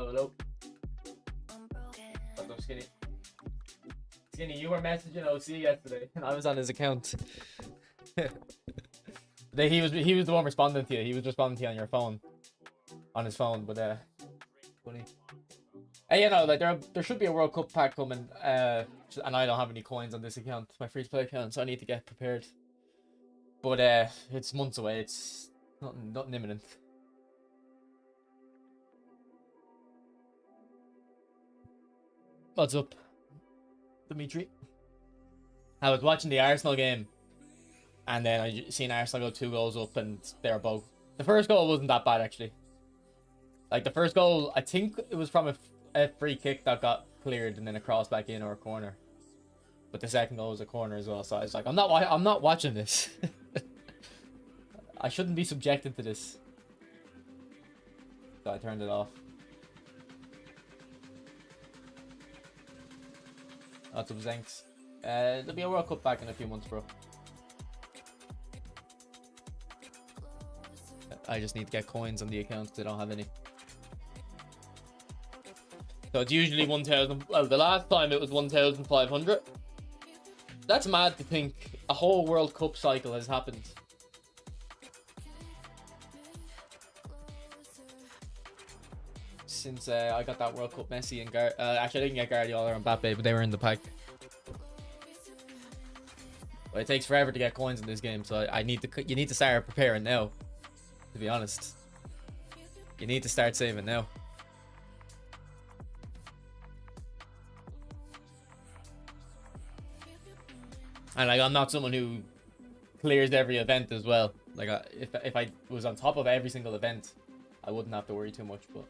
Hello. What's up, Skinny? Skinny, you were messaging OC yesterday, and I was on his account. He was the one responding to you. He was responding to you on your phone, on his phone. But funny. Hey, you know, like there should be a World Cup pack coming. And I don't have any coins on this account, my free to play account, so I need to get prepared. But it's months away. It's nothing imminent. What's up, Dimitri? I was watching the Arsenal game, and then I seen Arsenal go 2 goals up, and they're both. The first goal wasn't that bad actually. Like the first goal, I think it was from a free kick that got cleared and then a cross back in or a corner. But the second goal was a corner as well, so I was like, I'm not watching this. I shouldn't be subjected to this. So I turned it off. Lots of Zenks. There'll be a World Cup back in a few months, bro. I just need to get coins on the account because I don't have any. So it's usually 1,000. Well, the last time it was 1,500. That's mad to think a whole World Cup cycle has happened. Since I got that World Cup Messi and actually I didn't get Guardiola and Mbappe, but they were in the pack. But it takes forever to get coins in this game, so you need to start preparing now. To be honest, you need to start saving now. And like, I'm not someone who clears every event as well. Like if I was on top of every single event, I wouldn't have to worry too much. But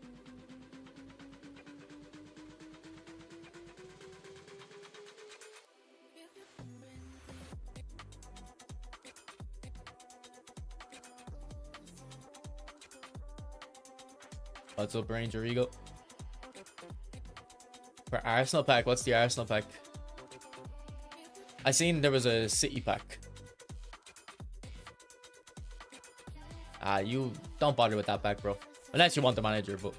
what's up, Ranger Eagle? For Arsenal pack, what's the Arsenal pack? I seen there was a City pack. You don't bother with that pack, bro. Unless you want the manager, but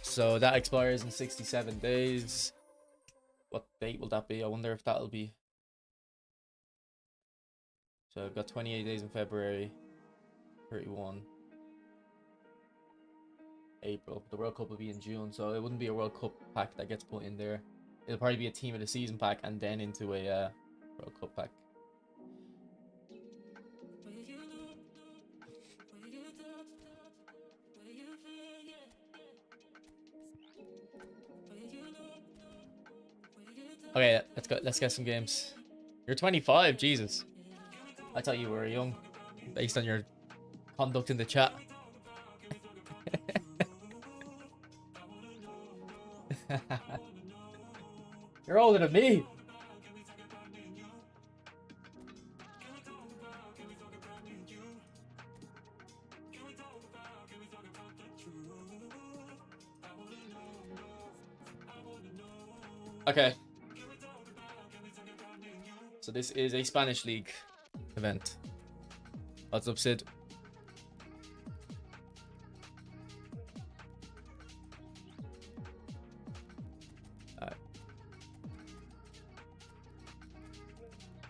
so that expires in 67 days. What date will that be? I wonder if that'll be. So I've got 28 days in February, 31 April. The World Cup will be in June, so it wouldn't be a World Cup pack that gets put in there. It'll probably be a team of the season pack and then into a World Cup pack. Okay, let's get some games. You're 25, Jesus. I thought you were young, based on your conduct in the chat. You're older than me. Okay. So this is a Spanish league event. What's up, Sid?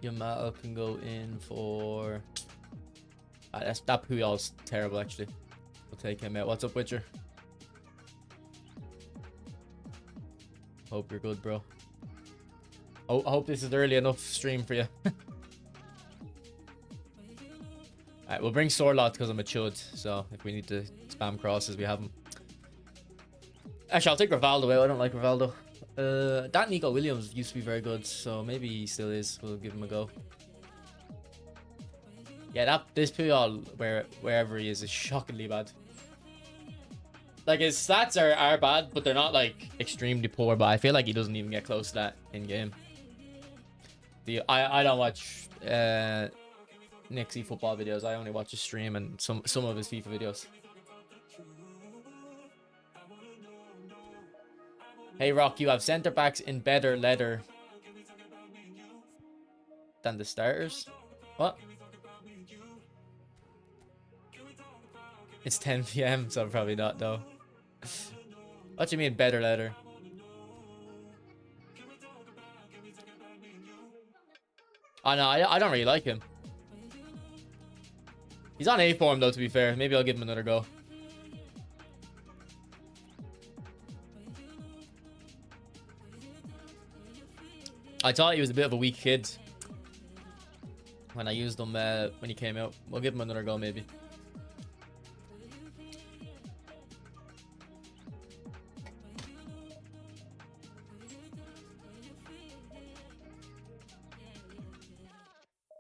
Yamato can go in for that Puyol's terrible actually. We'll take him out. What's up, Witcher? Hope you're good, bro. Oh, I hope this is early enough stream for you. Alright, we'll bring Sorlot because I'm a chud, so if we need to spam crosses, we have him. Actually, I'll take Rivaldo out. I don't like Rivaldo. That Nico Williams used to be very good, so maybe he still is. We'll give him a go. Yeah, this Puyol, wherever he is shockingly bad. Like, his stats are bad, but they're not like extremely poor. But I feel like he doesn't even get close to that in game. I don't watch Nixie football videos. I only watch his stream and some of his FIFA videos. Hey Rock, you have centre backs in better leather than the starters. What? It's 10 p.m, so probably not, though. What do you mean, better letter? Oh, no, I don't really like him. He's on A form, though, to be fair. Maybe I'll give him another go. I thought he was a bit of a weak kid when I used him when he came out. We'll give him another go, maybe.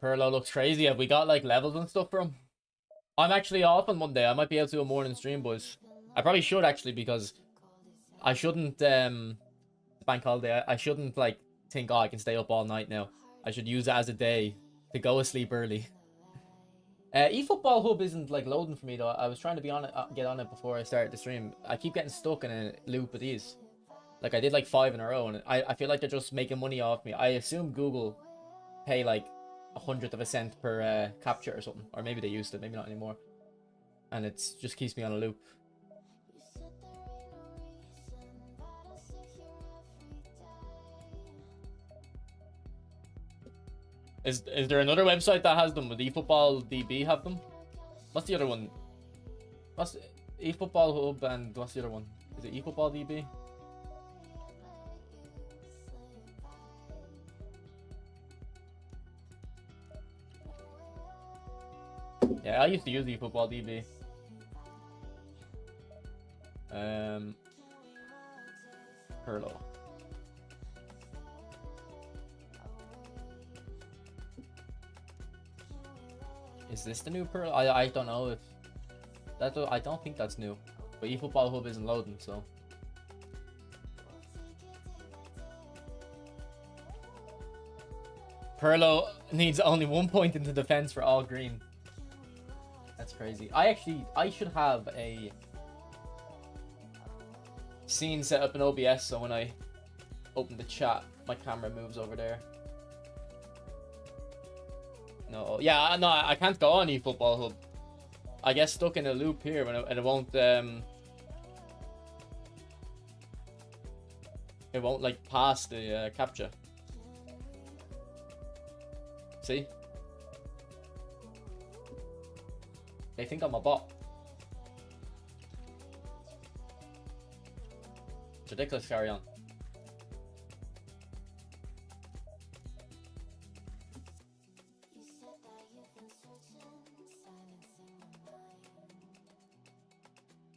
Perlo looks crazy. Have we got like levels and stuff for him? I'm actually off on Monday. I might be able to do a morning stream, boys. I probably should actually, because I shouldn't bank holiday. I shouldn't like think, oh, I can stay up all night now. I should use it as a day to go to sleep early. eFootball Hub isn't like loading for me though. I was trying to be on it, get on it before I started the stream. I keep getting stuck in a loop of these. Like I did like 5 in a row, and I feel like they're just making money off me. I assume Google pay like 1/100 of a cent per capture or something, or maybe they used to, maybe not anymore. And it just keeps me on a loop. Is there another website that has them? Would eFootball DB have them? What's the other one? What's eFootball Hub, and what's the other one? Is it eFootball DB? Yeah, I used to use eFootball DB. Perlo. Is this the new Perlo? I don't know if that. I don't think that's new. But eFootball Hub isn't loading, so. Perlo needs only 1 point into defense for all green. That's crazy. I should have a scene set up in OBS, so when I open the chat, my camera moves over there. No, yeah, no, I can't go on eFootball Hub. I get stuck in a loop here when it won't like pass the captcha. See? They think I'm a bot. It's ridiculous. Carry on.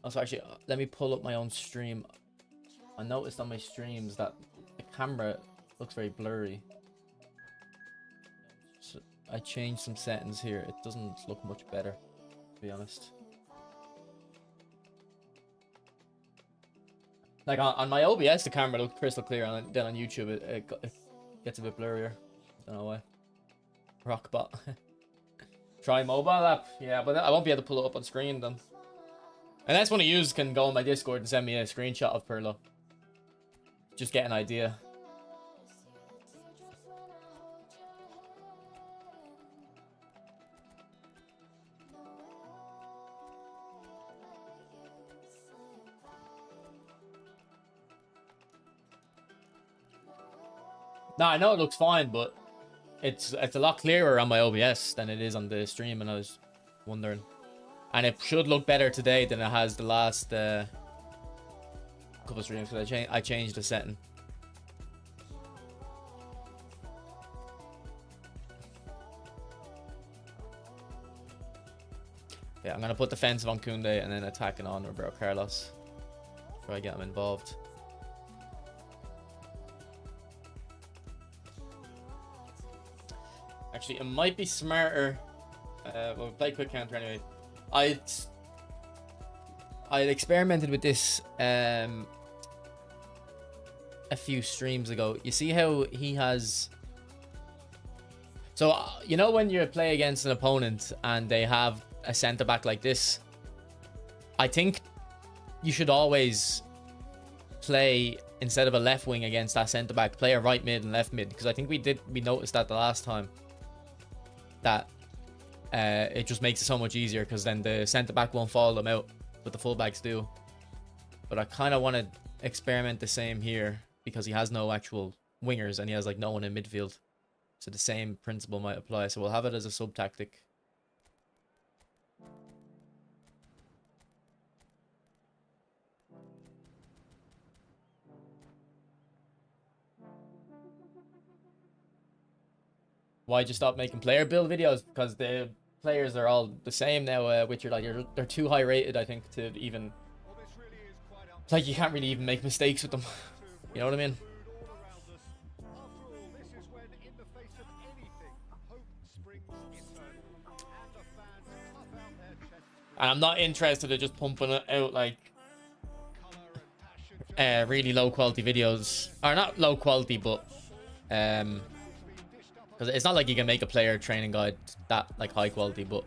Also, actually, let me pull up my own stream. I noticed on my streams that the camera looks very blurry. So I changed some settings here. It doesn't look much better, to be honest. Like on my OBS, the camera looked crystal clear, and then on YouTube, it gets a bit blurrier. Don't know why. Rockbot. Try mobile app. Yeah, but I won't be able to pull it up on screen then. Unless one of you can go on my Discord and send me a screenshot of Perlo. Just get an idea. No, I know it looks fine, but it's a lot clearer on my OBS than it is on the stream, and I was wondering. And it should look better today than it has the last couple of streams, because I changed the setting. Yeah, I'm gonna put defensive on Koundé and then attacking on Roberto Carlos. Try to get him involved. Actually, it might be smarter. We'll play quick counter anyway. I experimented with this a few streams ago. You see how he has... So, you know when you play against an opponent and they have a centre-back like this? I think you should always play, instead of a left wing against that centre-back, play a right mid and left mid. Because I think we noticed that the last time. That it just makes it so much easier because then the centre back won't follow them out, but the fullbacks do. But I kind of want to experiment the same here because he has no actual wingers and he has like no one in midfield. So the same principle might apply. So we'll have it as a sub tactic. Why'd you stop making player build videos? Because the players are all the same now, Witcher. Like they're too high rated, I think, to even, like, you can't really even make mistakes with them. You know what I mean? And I'm not interested in just pumping it out like really low quality videos, or not low quality, but because it's not like you can make a player training guide that like high quality. But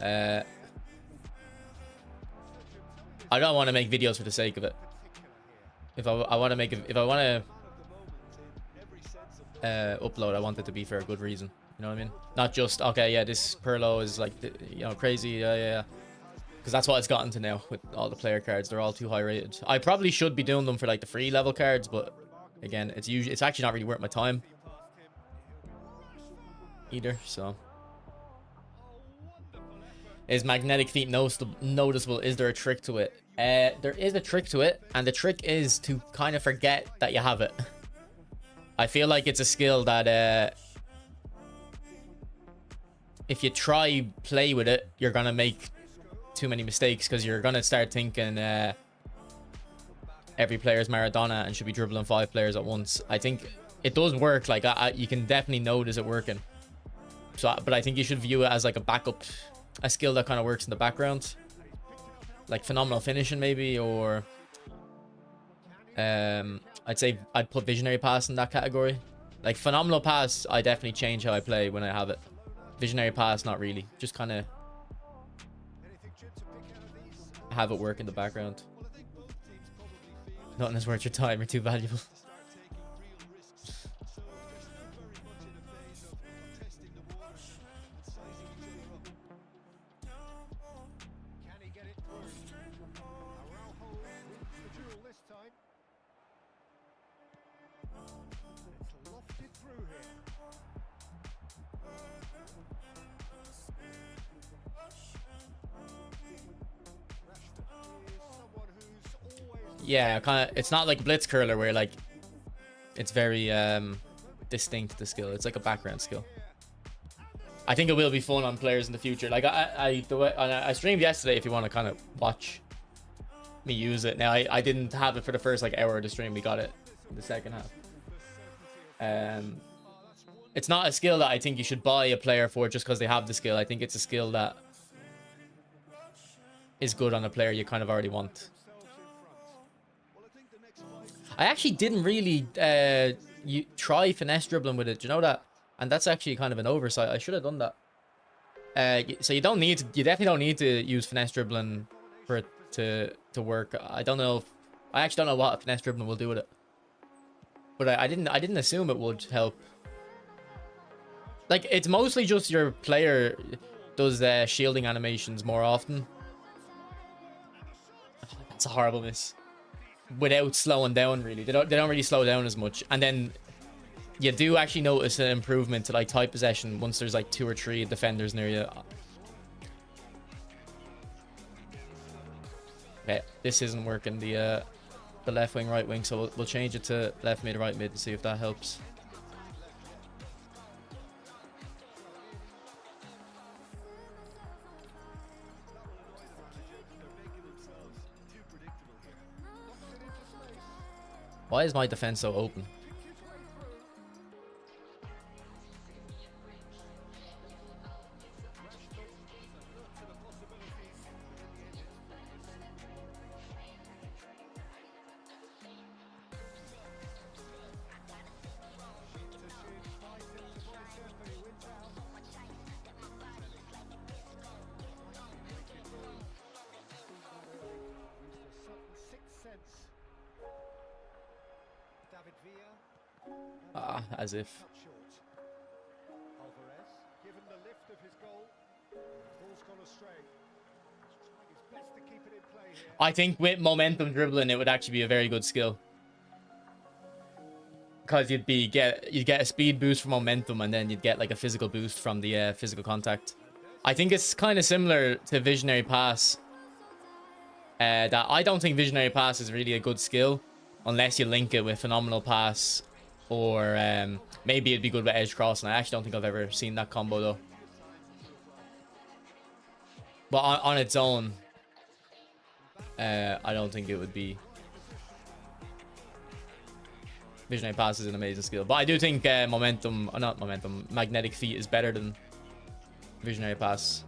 I don't want to make videos for the sake of it. If I want to make it, if I want to upload, I want it to be for a good reason. You know what I mean? Not just, okay, yeah, this Perlo is like, you know, crazy, yeah. Because that's what it's gotten to now with all the player cards. They're all too high rated. I probably should be doing them for like the free level cards, but again, it's actually not really worth my time either. So, is magnetic feet noticeable? Is there a trick to it? There is a trick to it, and the trick is to kind of forget that you have it. I feel like it's a skill that if you try play with it, you're gonna make too many mistakes because you're gonna start thinking every player is Maradona and should be dribbling 5 players at once. I think it does work. Like you can definitely notice it working. So, but I think you should view it as like a backup, a skill that kind of works in the background, like phenomenal finishing maybe, or I'd say I'd put visionary pass in that category. Like phenomenal pass, I definitely change how I play when I have it. Visionary pass, not really. Just kind of have it work in the background. Nothing is worth your time. You're too valuable. Yeah, kind of. It's not like blitz curler where like it's very distinct, the skill. It's like a background skill. I think it will be fun on players in the future. Like I streamed yesterday. If you want to kind of watch me use it. Now I didn't have it for the first like hour of the stream. We got it in the second half. It's not a skill that I think you should buy a player for just because they have the skill. I think it's a skill that is good on a player you kind of already want. I actually didn't really try finesse dribbling with it. Do you know that? And that's actually kind of an oversight. I should have done that. So you don't need to, you definitely don't need to use finesse dribbling for it to work. I don't know if, I actually don't know what finesse dribbling will do with it. But I didn't assume it would help. Like, it's mostly just your player does shielding animations more often. That's a horrible miss. Without slowing down, really. They don't really slow down as much. And then you do actually notice an improvement to like tight possession once there's like 2 or 3 defenders near you. Okay, this isn't working, the left wing, right wing, so we'll change it to left mid, right mid and see if that helps. Why is my defense so open? As if. I think with momentum dribbling, it would actually be a very good skill. Because you'd get a speed boost from momentum, and then you'd get like a physical boost from the physical contact. I think it's kind of similar to Visionary Pass. That I don't think Visionary Pass is really a good skill unless you link it with Phenomenal Pass, or maybe it'd be good with Edge Cross. And I actually don't think I've ever seen that combo though. But on its own, I don't think it would be. Visionary Pass is an amazing skill, but I do think Magnetic Feet is better than Visionary Pass.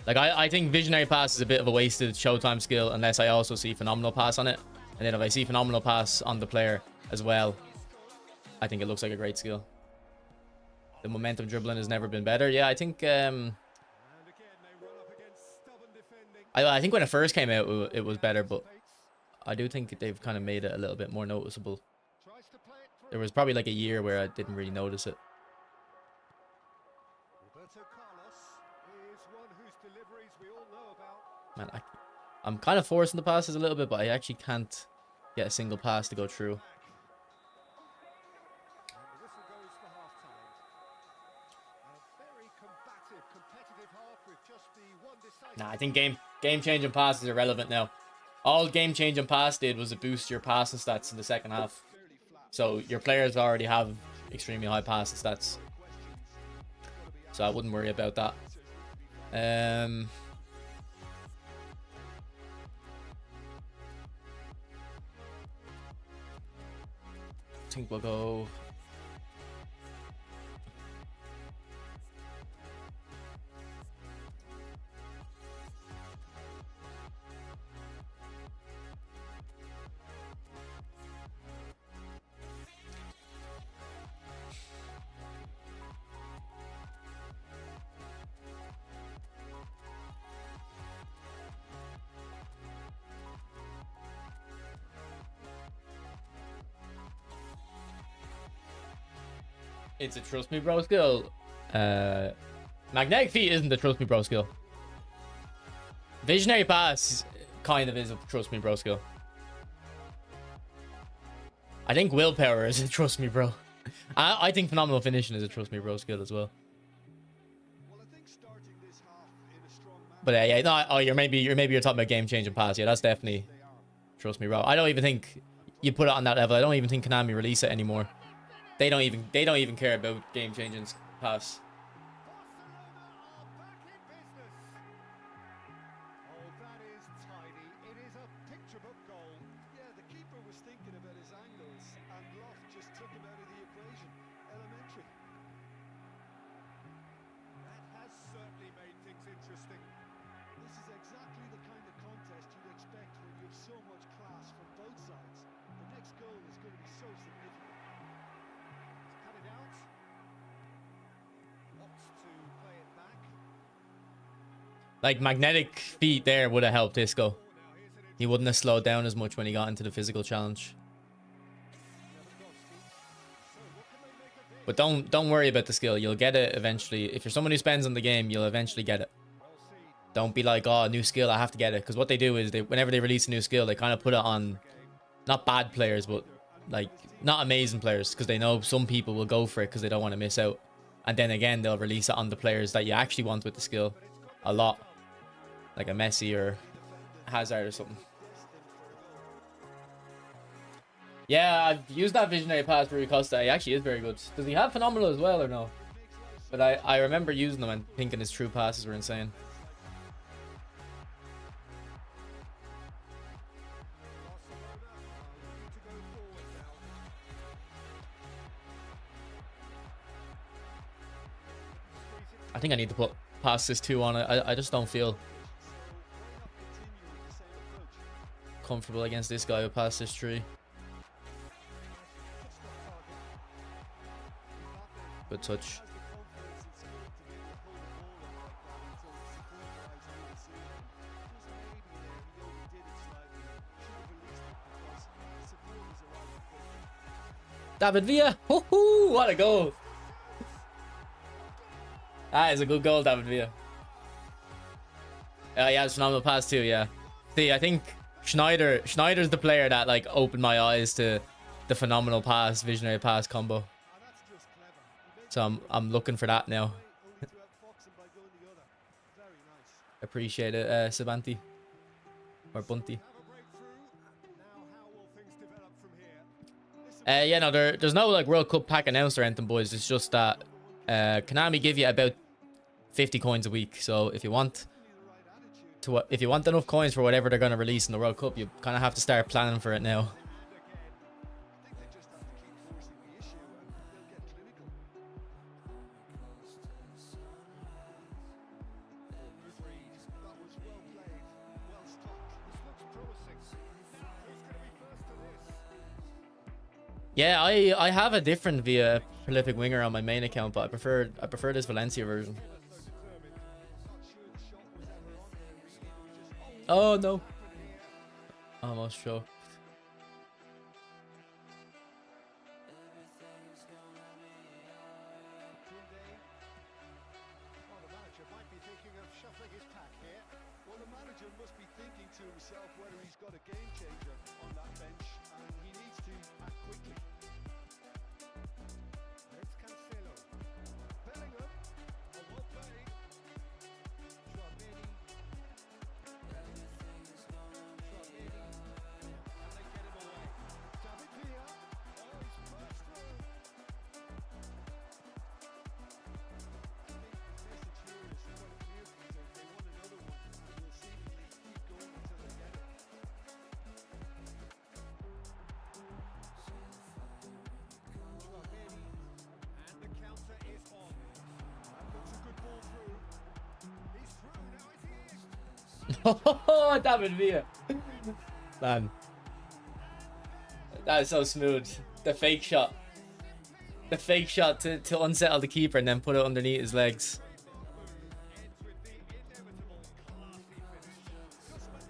Like, I think Visionary Pass is a bit of a wasted Showtime skill unless I also see Phenomenal Pass on it. And then if I see Phenomenal Pass on the player as well, I think it looks like a great skill. The momentum dribbling has never been better. Yeah, I think I think when it first came out, it was better, but I do think they've kind of made it a little bit more noticeable. There was probably like a year where I didn't really notice it. Man, I'm kind of forcing the passes a little bit, but I actually can't get a single pass to go through. Nah, I think game-changing passes are relevant now. All game-changing pass did was to boost your passing stats in the second half. So your players already have extremely high passing stats. So I wouldn't worry about that. I think we'll go... It's a Trust Me Bro skill. Magnetic Feet isn't the Trust Me Bro skill. Visionary Pass kind of is a Trust Me Bro skill. I think Willpower is a Trust Me Bro. I think Phenomenal Finishing is a Trust Me Bro skill as well. But yeah, no, oh, you're maybe you're talking about Game Changing Pass. Yeah, that's definitely Trust Me Bro. I don't even think you put it on that level. I don't even think Konami release it anymore. They don't even care about Game Changing Pass. Like, Magnetic Feet there would have helped Isco. He wouldn't have slowed down as much when he got into the physical challenge. But don't worry about the skill. You'll get it eventually. If you're someone who spends on the game, you'll eventually get it. Don't be like, oh, new skill, I have to get it. Because what they do is, whenever they release a new skill, they kind of put it on, not bad players, but like, not amazing players. Because they know some people will go for it because they don't want to miss out. And then again, they'll release it on the players that you actually want with the skill a lot. Like a Messi or Hazard or something. Yeah, I've used that Visionary Pass for Rui Costa. He actually is very good. Does he have Phenomenal as well or no? But I remember using them and thinking his true passes were insane. I think I need to put Pass Assist 2 on it. I just don't feel comfortable against this guy with Pass Assist 3. Good touch. David Villa. What a goal. That is a good goal, David Villa. Yeah, it's phenomenal pass too. Yeah. See, I think Schneider's the player that like opened my eyes to the phenomenal pass, visionary pass combo. So I'm looking for that now. Appreciate it, Savanti or Bunty. Yeah, no, there's no like World Cup pack announced or anything, boys. It's just that Konami give you about 50 coins a week. So if you want enough coins for whatever they're gonna release in the World Cup, you kind of have to start planning for it now. Yeah, I have a different via prolific winger on my main account, but I prefer this Valencia version. Oh no. Almost sure. Oh, David Villa. Man. That is so smooth. The fake shot. The fake shot to unsettle the keeper and then put it underneath his legs.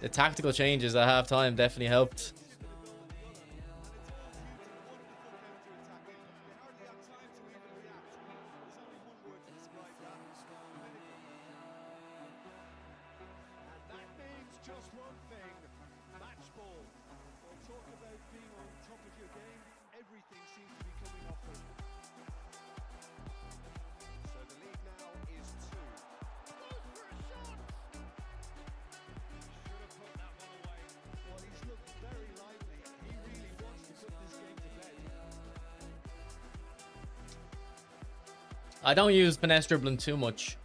The tactical changes at halftime definitely helped. I don't use finesse dribbling too much.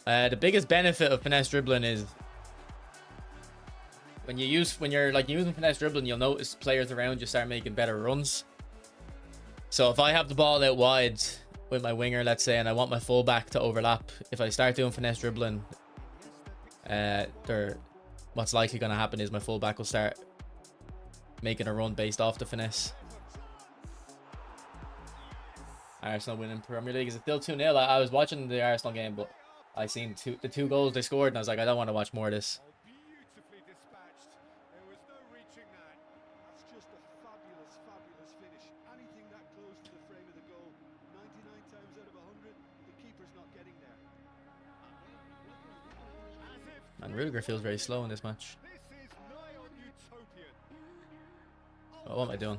The biggest benefit of finesse dribbling is when you're like using finesse dribbling, you'll notice players around you start making better runs. So if I have the ball out wide with my winger, let's say, and I want my fullback to overlap, if I start doing finesse dribbling, what's likely going to happen is my fullback will start making a run based off the finesse. Arsenal winning Premier League. Is it still 2-0? I was watching the Arsenal game, but I seen the two goals they scored, and I was like, I don't want to watch more of this. Beautifully dispatched. There was no reaching that. That's just a fabulous, fabulous finish. Anything that close to the frame of the goal, 99 times out of 100, the keeper's not getting there. Man, Rudiger feels very slow in this match. This is nigh on utopian. Oh, what am I doing?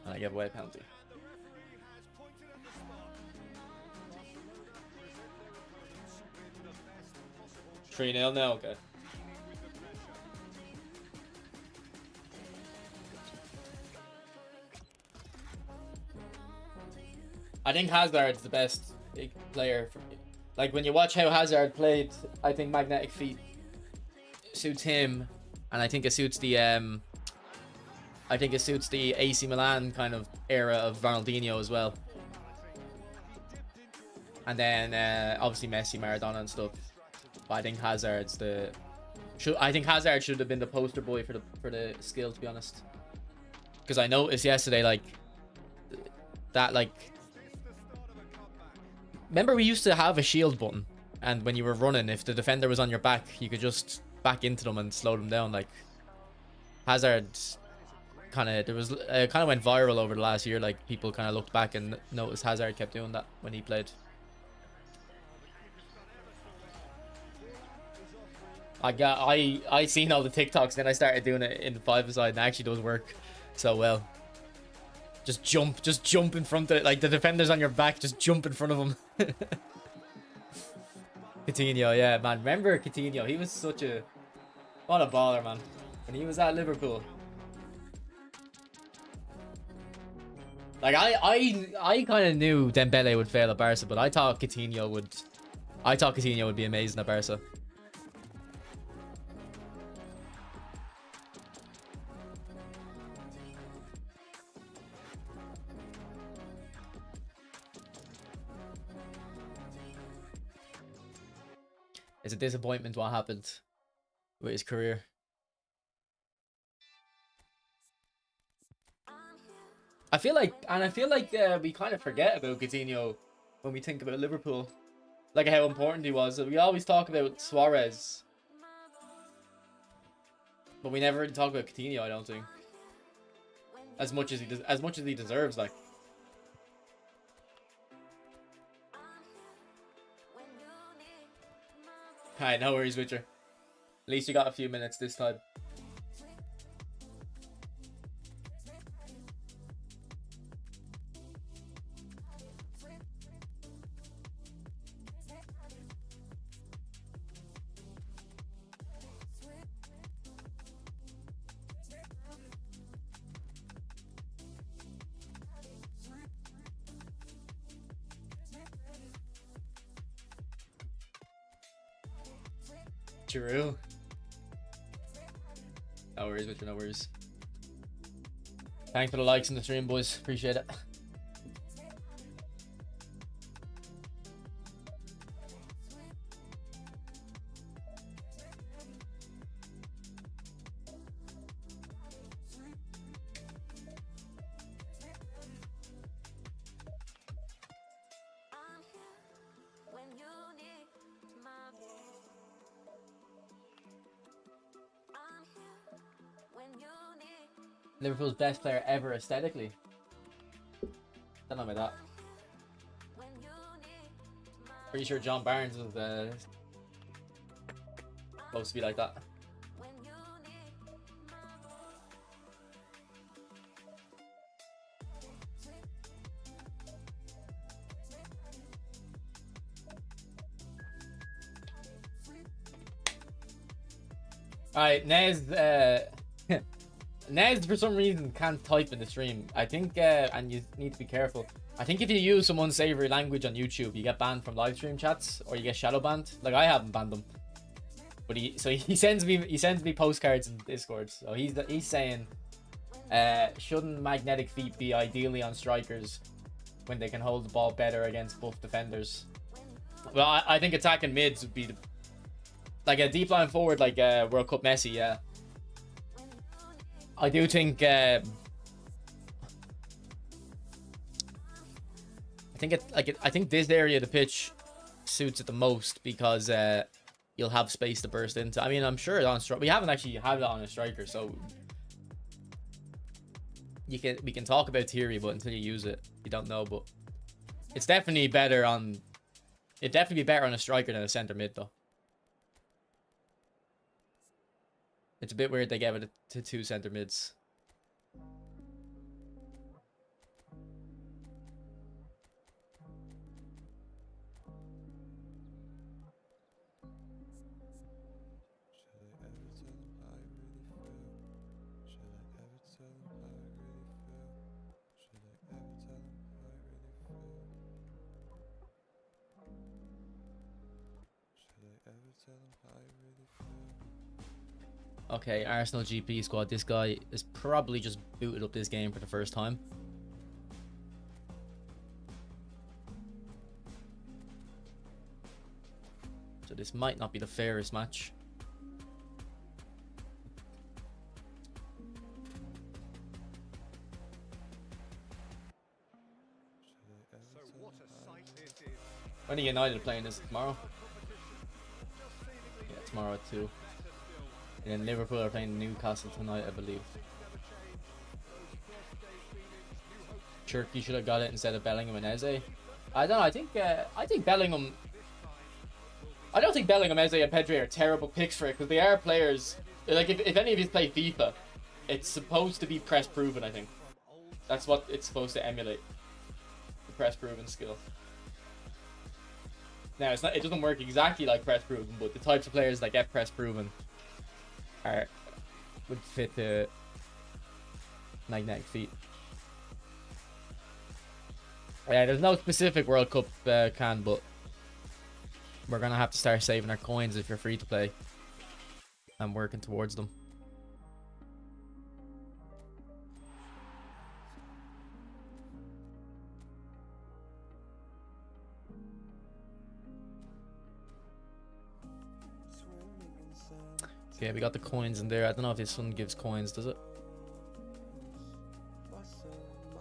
And I gave away a penalty. 3-0 now, okay. I think Hazard's the best big player for me. Like when you watch how Hazard played, I think magnetic feet suits him, and I think it suits the AC Milan kind of era of Ronaldinho as well. And then obviously Messi, Maradona and stuff. But I think Hazard's I think Hazard should have been the poster boy for the skill, to be honest. Because I noticed yesterday, like remember we used to have a shield button, and when you were running, if the defender was on your back, you could just back into them and slow them down. Like Hazard kind of went viral over the last year. Like people kind of looked back and noticed Hazard kept doing that when he played. I seen all the TikToks, then I started doing it in the 5-a-side, and it actually does work so well. Just jump in front of it, like the defender's on your back, just jump in front of him. Coutinho, yeah, man. Remember Coutinho? He was such a what a baller, man. When he was at Liverpool. Like I kind of knew Dembele would fail at Barca, but I thought Coutinho would be amazing at Barca. It's a disappointment what happened with his career. I feel like we kind of forget about Coutinho when we think about Liverpool, like how important he was. We always talk about Suarez, but we never talk about Coutinho. I don't think as much as he deserves. Like, alright, no worries, Witcher. At least you got a few minutes this time. True. No worries, Victor, no worries. Thanks for the likes in the stream, boys. Appreciate it. Liverpool's best player ever aesthetically. Don't know about that. Pretty sure John Barnes was supposed to be like that. Alright, Nez, Nez for some reason can't type in the stream. I think, and you need to be careful. I think if you use some unsavory language on YouTube, you get banned from live stream chats, or you get shadow banned. Like, I haven't banned him, but he sends me postcards in Discord. So he's saying, shouldn't magnetic feet be ideally on strikers when they can hold the ball better against buff defenders? Well, I think attacking mids would be like a deep line forward, like World Cup Messi. Yeah. I do think I think this area of the pitch suits it the most because you'll have space to burst into. I mean, I'm sure on we haven't actually had it on a striker, so we can talk about theory, but until you use it, you don't know. But it's definitely better on a striker than a centre mid, though. It's a bit weird they gave it to two centre mids. Okay, Arsenal GP squad. This guy is probably just booted up this game for the first time. So this might not be the fairest match. When are United playing this? Tomorrow? Yeah, tomorrow at 2. And then Liverpool are playing Newcastle tonight, I believe. Cherky should have got it instead of Bellingham and Eze. I don't know. I think Bellingham. I don't think Bellingham, Eze, and Pedri are terrible picks for it because they are players. Like if any of you play FIFA, it's supposed to be press proven. I think that's what it's supposed to emulate. The press proven skill. Now it's not. It doesn't work exactly like press proven, but the types of players that get press proven would fit the magnetic feet. Yeah, there's no specific World Cup can, but we're gonna have to start saving our coins if you're free to play and working towards them. Okay, we got the coins in there. I don't know if this one gives coins, does it?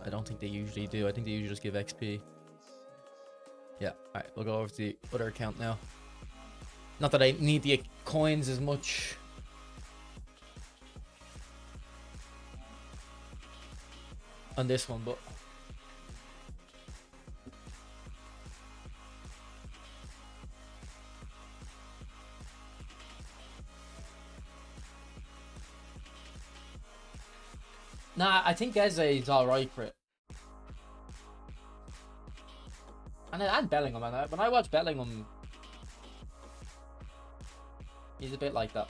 I don't think they usually do. I think they usually just give XP. Yeah, alright, we'll go over to the other account now. Not that I need the coins as much. On this one, but... Nah, I think Eze is alright for it. And Bellingham, man. When I watch Bellingham, he's a bit like that.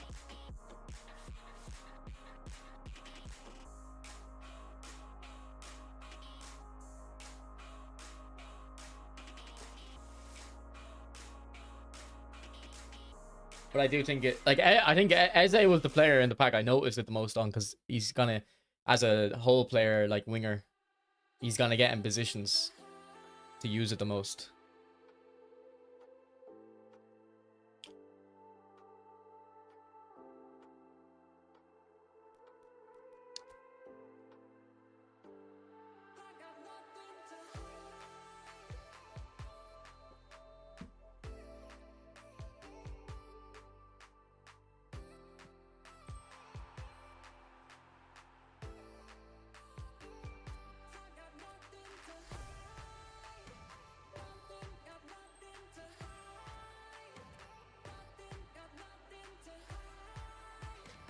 But I do think it, like, I think Eze was the player in the pack I noticed it the most on, because he's gonna, as a whole player, like winger, he's gonna get in positions to use it the most.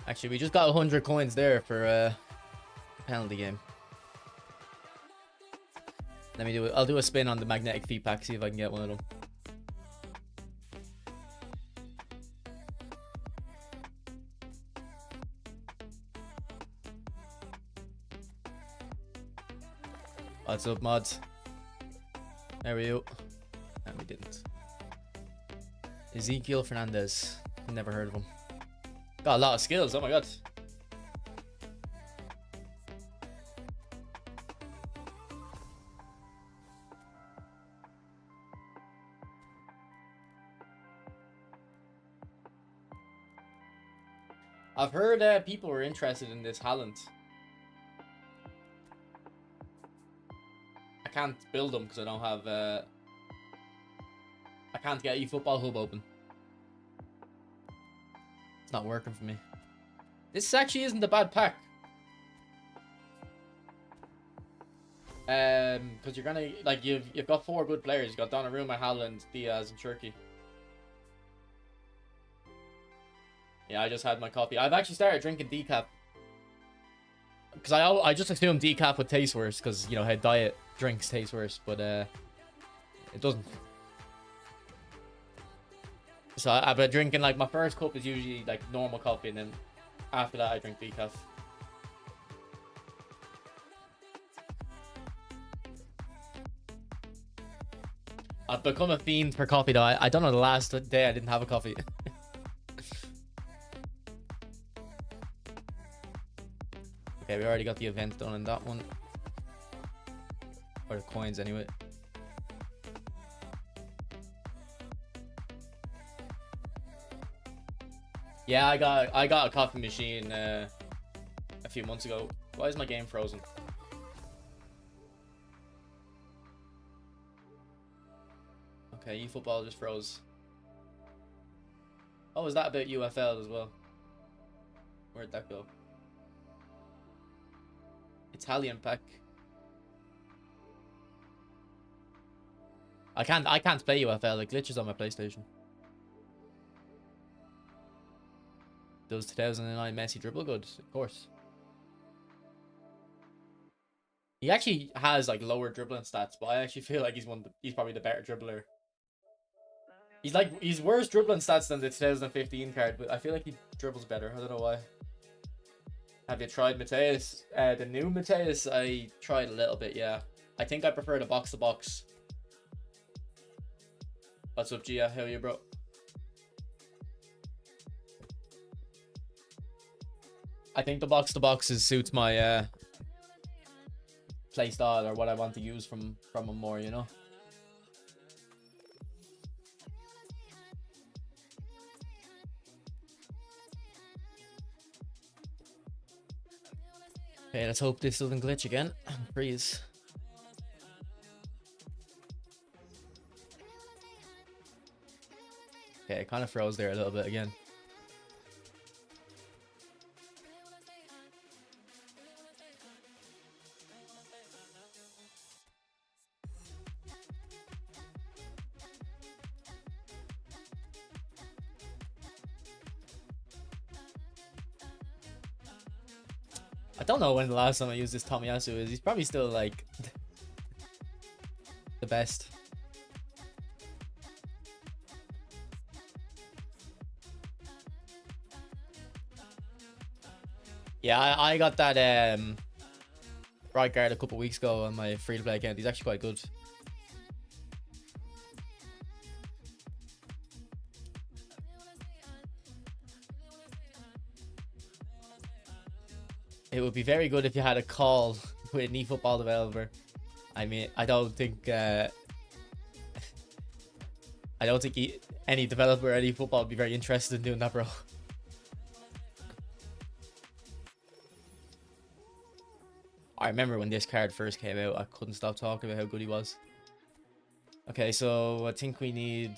Actually, we just got 100 coins there for a penalty game. Let me do it. I'll do a spin on the magnetic feet pack, see if I can get one of them. What's up, mods? There we go. And we didn't. Ezekiel Fernandez. Never heard of him. Got a lot of skills, oh my god. I've heard people were interested in this Haaland. I can't build them because I don't have I can't get eFootball Hub open. It's not working for me. This actually isn't a bad pack. Because you're gonna, like, you've got 4 good players. You've got Donnarumma, Haaland, Diaz, and Cherky. Yeah, I just had my coffee. I've actually started drinking decaf. Because I just assume decaf would taste worse, because, you know, how diet drinks taste worse, but it doesn't. So I've been drinking, like, my first cup is usually like normal coffee, and then after that I drink decaf. I've become a fiend for coffee though. I don't know the last day I didn't have a coffee. Okay, we already got the event done in that one. Or the coins anyway. Yeah, I got a coffee machine a few months ago. Why is my game frozen? Okay, eFootball just froze. Oh, is that about UFL as well? Where'd that go? Italian pack. I can't play UFL. It glitches on my PlayStation. Does 2009 Messi dribble good? Of course. He actually has like lower dribbling stats, but I actually feel like he's probably the better dribbler. He's worse dribbling stats than the 2015 card, but I feel like he dribbles better. I don't know why. Have you tried Mateus? The new Mateus, I tried a little bit, yeah. I think I prefer the box to box. What's up, Gia? How are you, bro? I think the box to boxes suits my play style or what I want to use from him more, you know. Okay, let's hope this doesn't glitch again. Freeze. Okay, it kind of froze there a little bit again. I don't know when the last time I used this Tomiyasu is. He's probably still like the best. Yeah, I got that right guard a couple weeks ago on my free to play account. He's actually quite good. It would be very good if you had a call with an eFootball developer. I mean, I don't think any developer at eFootball would be very interested in doing that, bro. I remember when this card first came out, I couldn't stop talking about how good he was. Okay, so I think we need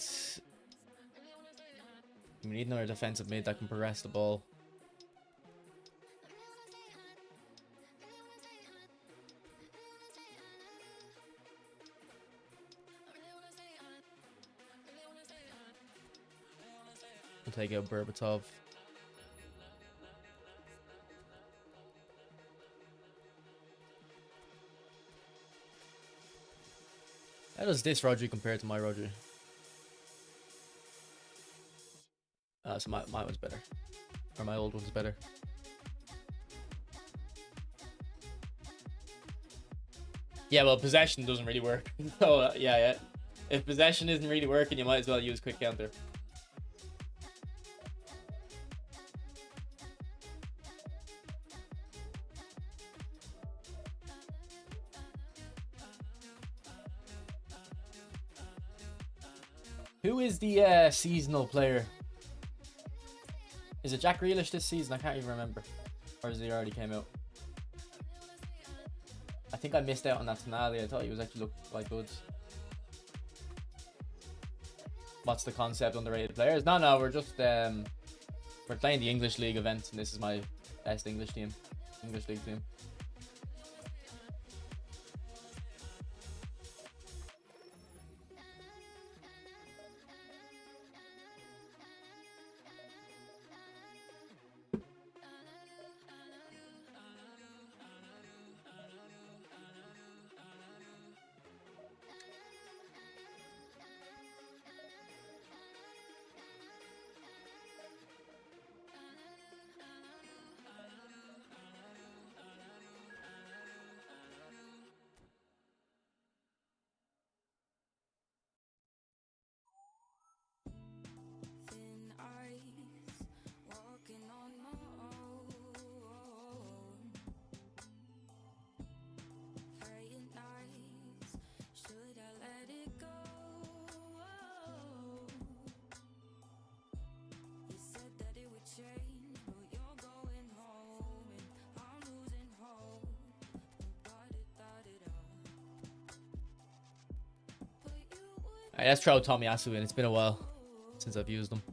another defensive mid that can progress the ball. We'll take out Berbatov. How does this Rodri compare to my Rodri? So my one's better. Or my old one's better. Yeah, well, possession doesn't really work. So, yeah. If possession isn't really working, you might as well use quick counter. Who is the seasonal player? Is it Jack Grealish this season? I can't even remember. Or has he already came out? I think I missed out on that Tonali. I thought he was actually looked quite good. What's the concept? Underrated players? No, we're just we're playing the English League event, and this is my best English League team. Alright, let's throw Tomiyasu in. It's been a while since I've used them.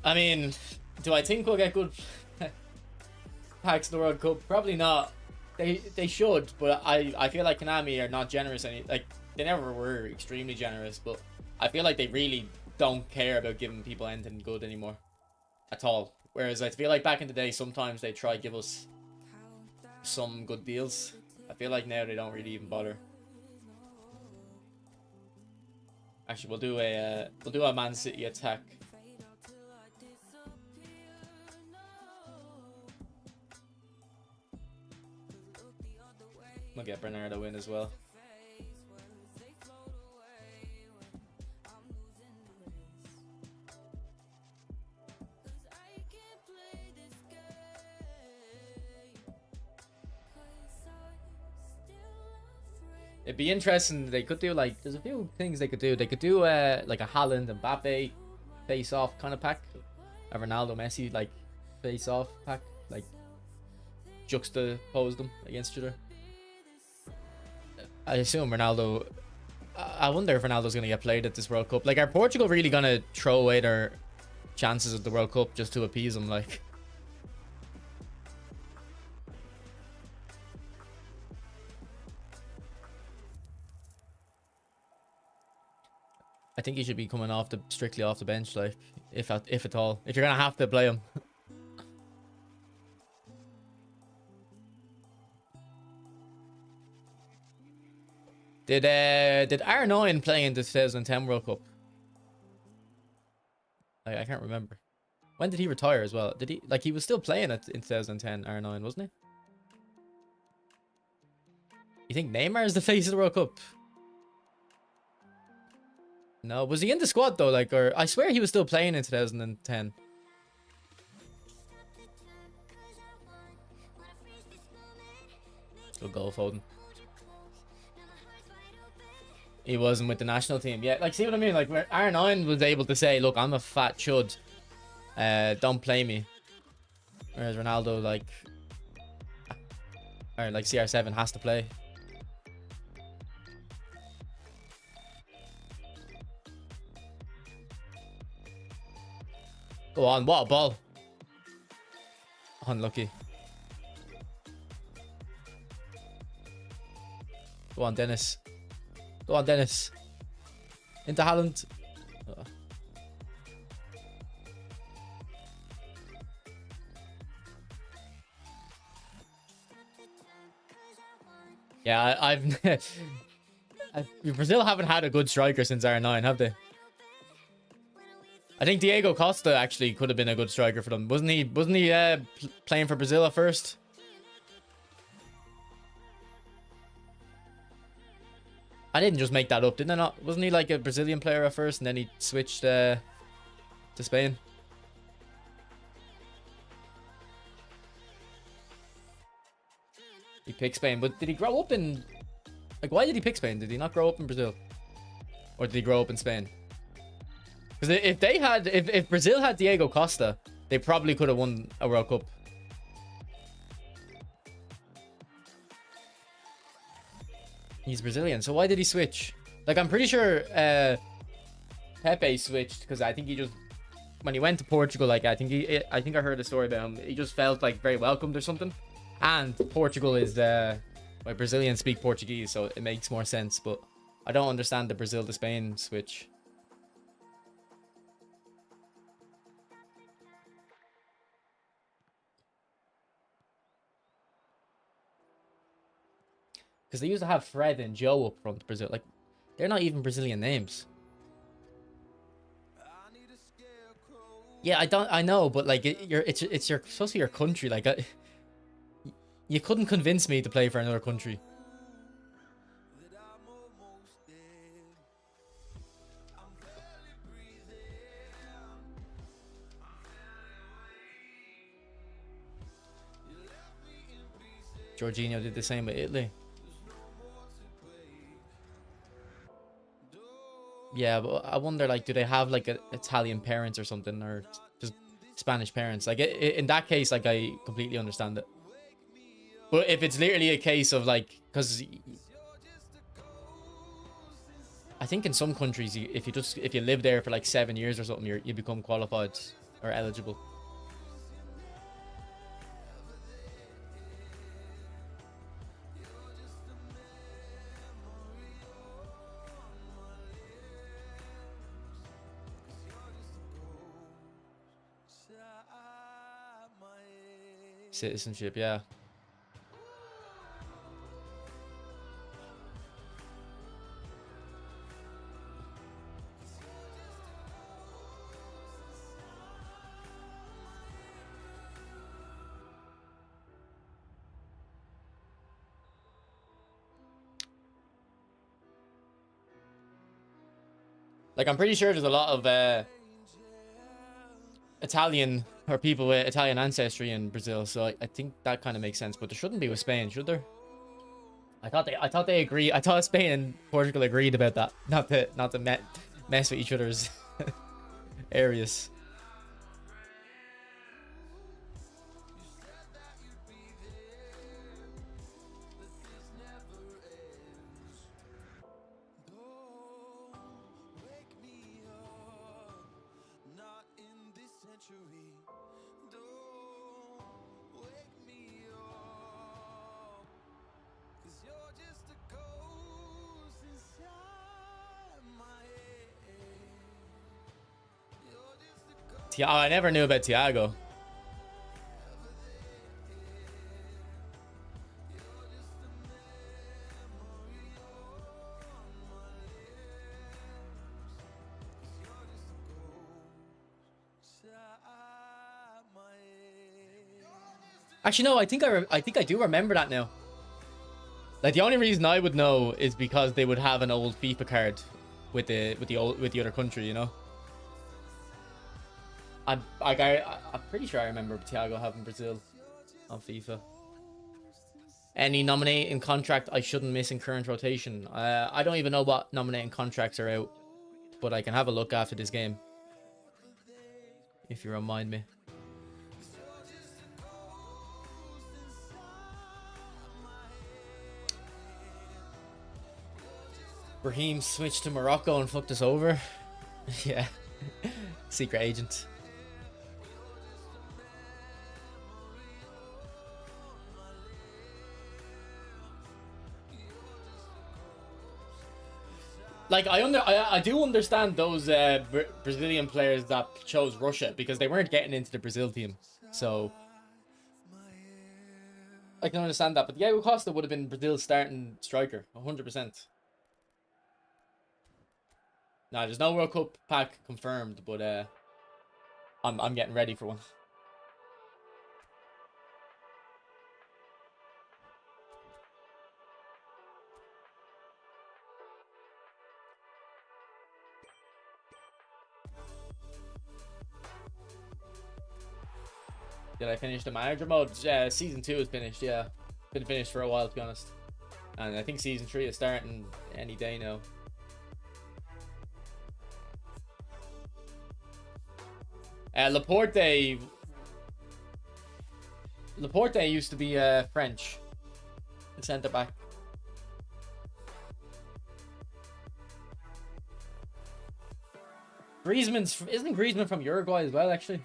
I mean, do I think we'll get good packs in the World Cup? Probably not. They should, but I feel like Konami are not generous like they never were extremely generous, but I feel like they really don't care about giving people anything good anymore at all. Whereas I feel like back in the day sometimes they try to give us some good deals. I feel like now they don't really even bother. Actually, we'll do a Man City attack. We'll get Bernardo in as well. It'd be interesting. They could do like there's a few things they could do. They could do like a Haaland and Mbappe face off kind of pack, a Ronaldo Messi like face off pack, like juxtapose them against each other. I assume Ronaldo. I wonder if Ronaldo's gonna get played at this World Cup. Like, are Portugal really gonna throw away their chances at the World Cup just to appease them? Like. I think he should be coming off strictly off the bench, like if at all. If you're gonna have to play him. Did R9 play in the 2010 World Cup? I can't remember. When did he retire as well? Did he he was still playing it in 2010 R9, wasn't he? You think Neymar is the face of the World Cup? No, was he in the squad though? Like, or I swear he was still playing in 2010. Good goal, Foden. He wasn't with the national team. Yeah, like, see what I mean? Like, where R9 was able to say, look, I'm a fat chud. Don't play me. Whereas Ronaldo, like... Or, like, CR7 has to play. Go on, what a ball. Unlucky. Go on, Dennis. Go on, Dennis. Into Haaland. Oh. Yeah, I've... Brazil haven't had a good striker since R9, have they? I think Diego Costa actually could have been a good striker for them. Wasn't he playing for Brazil at first? I didn't just make that up, didn't I not? Wasn't he like a Brazilian player at first and then he switched to Spain? He picked Spain, but did he grow up in... Like, why did he pick Spain? Did he not grow up in Brazil? Or did he grow up in Spain? Because if Brazil had Diego Costa, they probably could have won a World Cup. He's Brazilian, so why did he switch? Like, I'm pretty sure Pepe switched because I think he just, when he went to Portugal, like I think I heard a story about him. He just felt like very welcomed or something. And Portugal is well, Brazilians speak Portuguese, so it makes more sense. But I don't understand the Brazil to Spain switch. Because they used to have Fred and Joe up front, Brazil. Like, they're not even Brazilian names. Yeah, I know, but like, it's supposed to be your country. Like, you couldn't convince me to play for another country. Jorginho did the same with Italy. Yeah, but I wonder, like, do they have like Italian parents or something, or just Spanish parents? Like, in that case, like, I completely understand it. But if it's literally a case of like, because I think in some countries, if you live there for like 7 years or something, you become qualified. or eligible. Citizenship, yeah. Like, I'm pretty sure there's a lot of Italian or people with Italian ancestry in Brazil, so I think that kind of makes sense. But there shouldn't be with Spain, should there? I thought they agree. I thought Spain and Portugal agreed about that, not to mess with each other's areas. Oh, I never knew about Thiago. Actually, no. I think I do remember that now. Like, the only reason I would know is because they would have an old FIFA card with the other country, you know. I'm pretty sure I remember Thiago having Brazil on FIFA. Any nominating contract I shouldn't miss in current rotation. I don't even know what nominating contracts are out, but I can have a look after this game if you remind me. Raheem switched to Morocco and fucked us over. Yeah. Secret agent. Like, I do understand those Brazilian players that chose Russia because they weren't getting into the Brazil team. So I can understand that. But Diego Costa would have been Brazil's starting striker, 100%. Nah, there's no World Cup pack confirmed, but I'm getting ready for one. Did I finish the manager mode? Season 2 is finished, yeah. Been finished for a while, to be honest. And I think Season 3 is starting any day now. Laporte used to be French. Centre back. Isn't Griezmann from Uruguay as well, actually?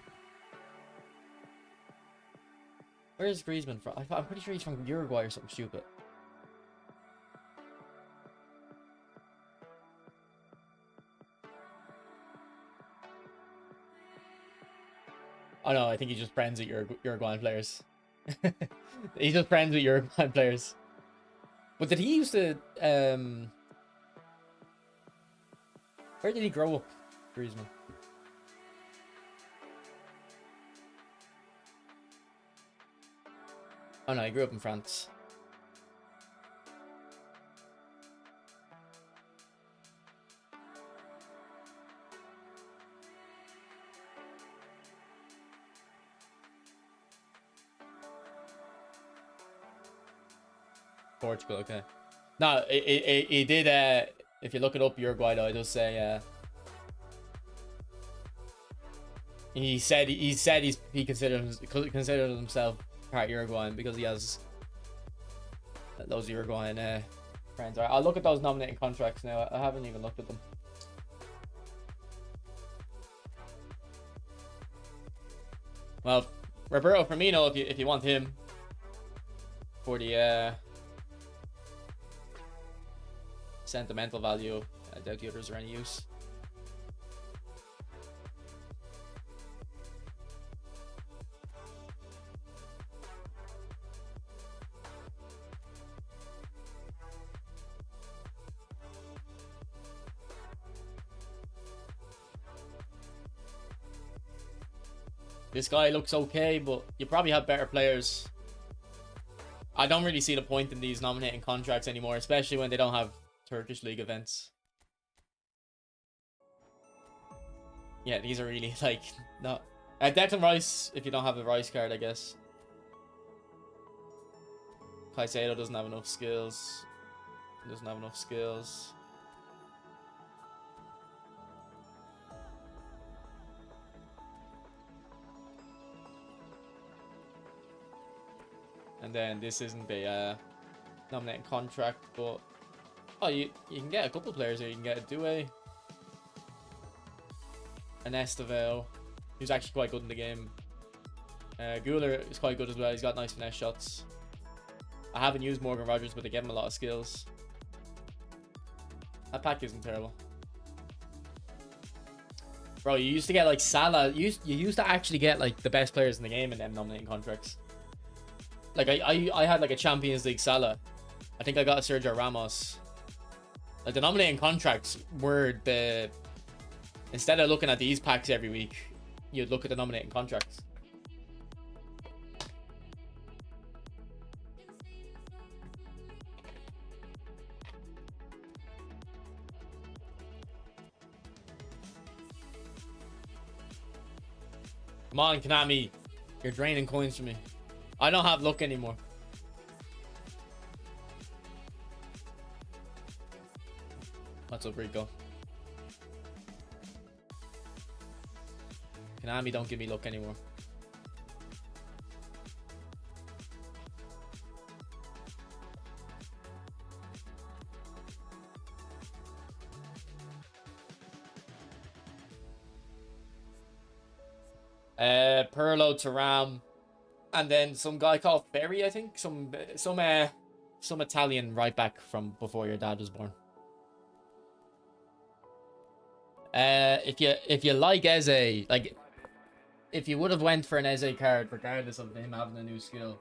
Where is Griezmann from? I'm pretty sure he's from Uruguay or something stupid. Oh no, I think he's just friends with Uruguayan players. He's just friends with Uruguayan players. But did he used to where did he grow up, Griezmann? Oh no, he grew up in France. Portugal, okay. No, he did. If you look it up, Uruguay, though, it does say. He said he considers himself part Uruguayan because he has those Uruguayan friends. Alright, I'll look at those nominating contracts now. I haven't even looked at them. Well, Roberto Firmino, if you want him for the sentimental value, I doubt the others are any use. This guy looks okay, but you probably have better players. I don't really see the point in these nominating contracts anymore, especially when they don't have Turkish League events. Yeah, these are really, like, not... Declan Rice, if you don't have the Rice card, I guess. Caicedo doesn't have enough skills. Doesn't have enough skills. And then this isn't a nominating contract, but oh, you can get a couple players here. You can get a Doué, an Estevao, who's actually quite good in the game. Guler is quite good as well. He's got nice finesse shots. I haven't used Morgan Rogers, but they give him a lot of skills. That pack isn't terrible. Bro, you used to get like Salah. You used to actually get like the best players in the game in them nominating contracts. Like I had like a Champions League Salah. I think I got a Sergio Ramos. Like the nominating contracts were the... Instead of looking at these packs every week, you'd look at the nominating contracts. Come on, Konami. You're draining coins from me. I don't have luck anymore. What's up, Rico? Konami, don't give me luck anymore. Pirlo, Thuram, and then some guy called Ferry, I think. Some Italian right back from before your dad was born. If you like Eze, like if you would have went for an Eze card regardless of him having a new skill,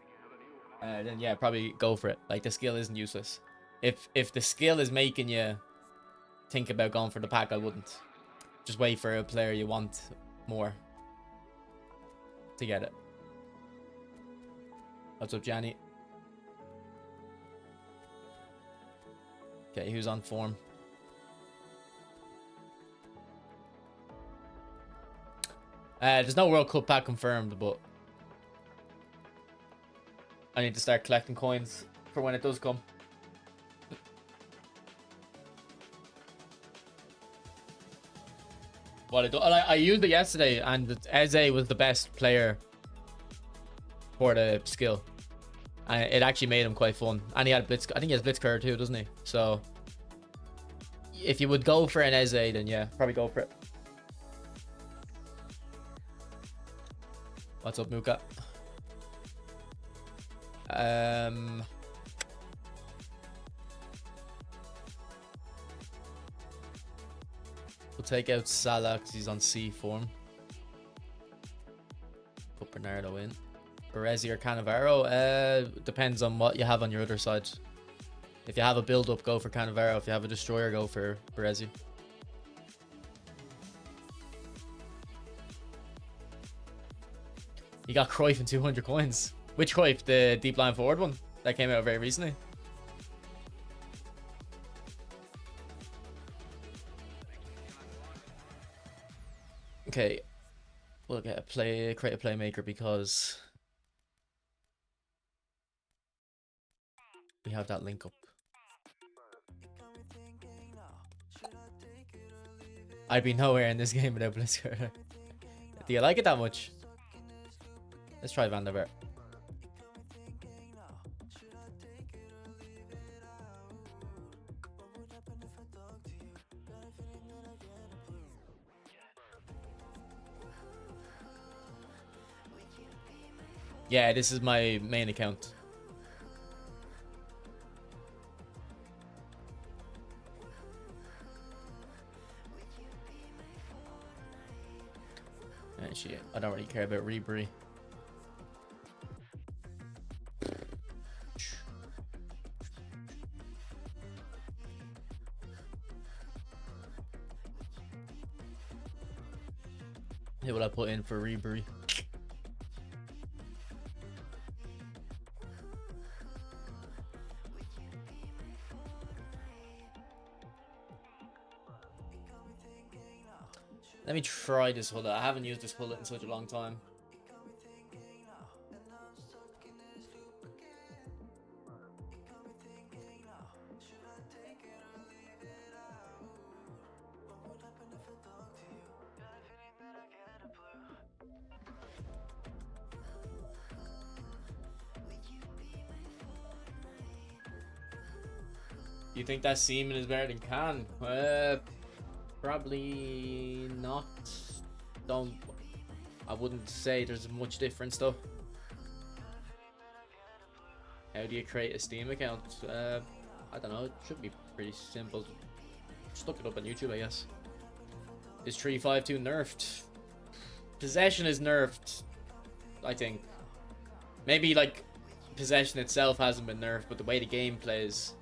then yeah, probably go for it. Like the skill isn't useless. If the skill is making you think about going for the pack, I wouldn't. Just wait for a player you want more to get it. What's up, Johnny? Okay, who's on form? There's no World Cup pack confirmed, but I need to start collecting coins for when it does come. I used it yesterday, and Eze was the best player for the skill, and it actually made him quite fun. And he had Blitz. I think he has Blitzkrieg too, doesn't he? So if you would go for an Eze, then yeah, probably go for it. What's up, Muka? We'll take out Salah because he's on C form. Put Bernardo in. Baresi or Cannavaro? Depends on what you have on your other side. If you have a build-up, go for Cannavaro. If you have a destroyer, go for Baresi. You got Cruyff and 200 coins. Which Cruyff? The deep line forward one that came out very recently. Okay, we'll get create a playmaker because we have that link up. I'd be nowhere in this game without Blitzkrieg. Do you like it that much? Let's try Van der Beek. Yeah, this is my main account. Actually, I don't really care about Ribery. Who will I put in for Ribery? Let me try this Hullet. I haven't used this Hullet in such a long time. Do you think that Seaman is better than Khan? Probably not. I wouldn't say there's much difference though. How do you create a Steam account? I don't know. It should be pretty simple. Just look it up on YouTube, I guess. Is 352 nerfed? Possession is nerfed, I think. Maybe like possession itself hasn't been nerfed, but the way the game plays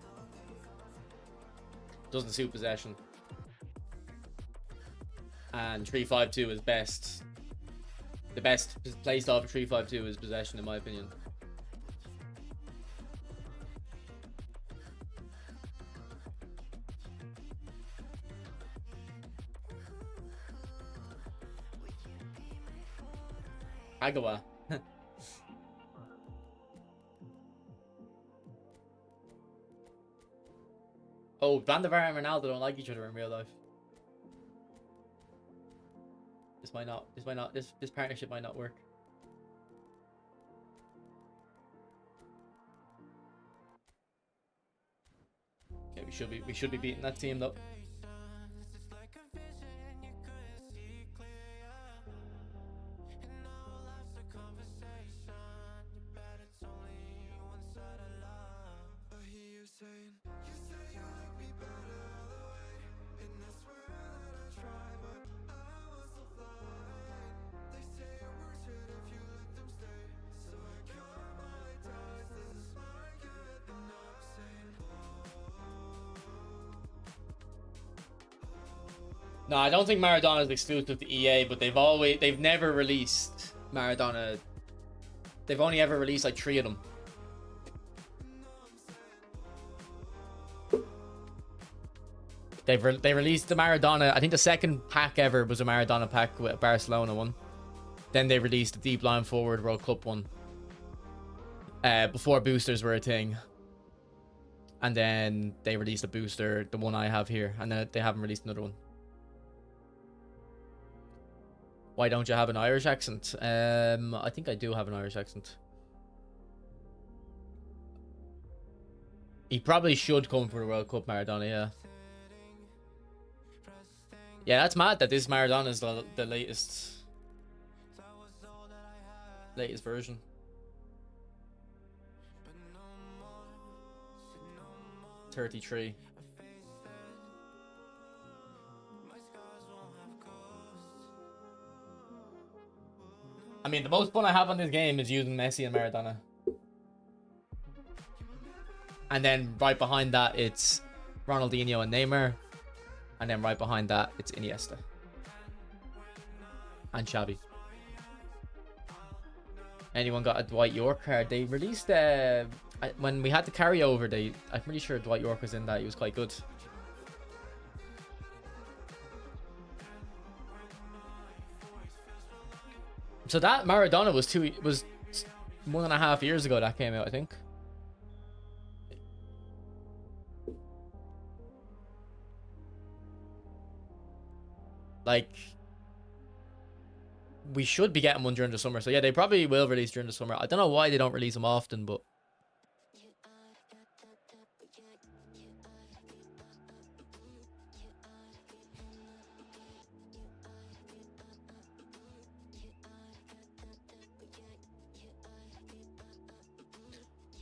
doesn't suit possession. And 352 is best. The best playstyle for 352 is possession, in my opinion. Agawa. Oh, Van der Vaart and Ronaldo don't like each other in real life. This partnership might not work. Okay, we should be beating that team though. No, I don't think Maradona is exclusive to EA, but they've never released Maradona. They've only ever released like 3 of them. They released the Maradona. I think the second pack ever was a Maradona pack with a Barcelona one. Then they released the Deep Line Forward World Cup one. Before boosters were a thing. And then they released a booster, the one I have here, and then they haven't released another one. Why don't you have an Irish accent? I think I do have an Irish accent. He probably should come for the World Cup, Maradona, yeah. Yeah, that's mad that this Maradona is the latest version. $33. I mean, the most fun I have on this game is using Messi and Maradona. And then right behind that, it's Ronaldinho and Neymar. And then right behind that, it's Iniesta. And Xavi. Anyone got a Dwight York card? They released, when we had the carryover, I'm pretty sure Dwight York was in that. He was quite good. So that Maradona was 1.5 years ago that came out, I think. Like, we should be getting one during the summer. So yeah, they probably will release during the summer. I don't know why they don't release them often, but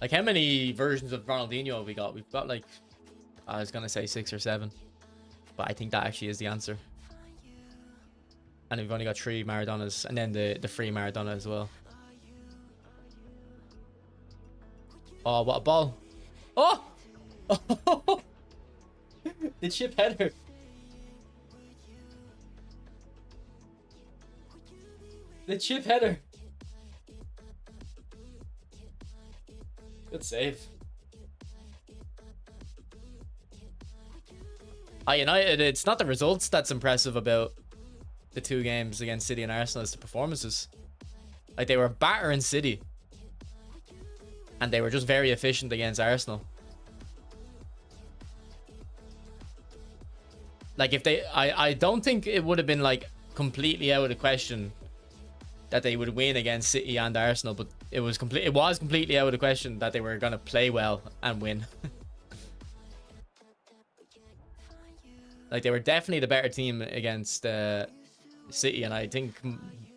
Like, how many versions of Ronaldinho have we got? We've got like, I was gonna say 6 or 7, but I think that actually is the answer. And we've only got 3 Maradonas, and then the free Maradona as well. Oh, what a ball! Oh, the chip header. The chip header. Good save. United, it's not the results that's impressive about the 2 games against City and Arsenal, it's the performances. Like, they were battering City. And they were just very efficient against Arsenal. Like, if they... I don't think it would have been, like, completely out of the question that they would win against City and Arsenal, but it was completely out of the question that they were going to play well and win. Like, they were definitely the better team against City, and I think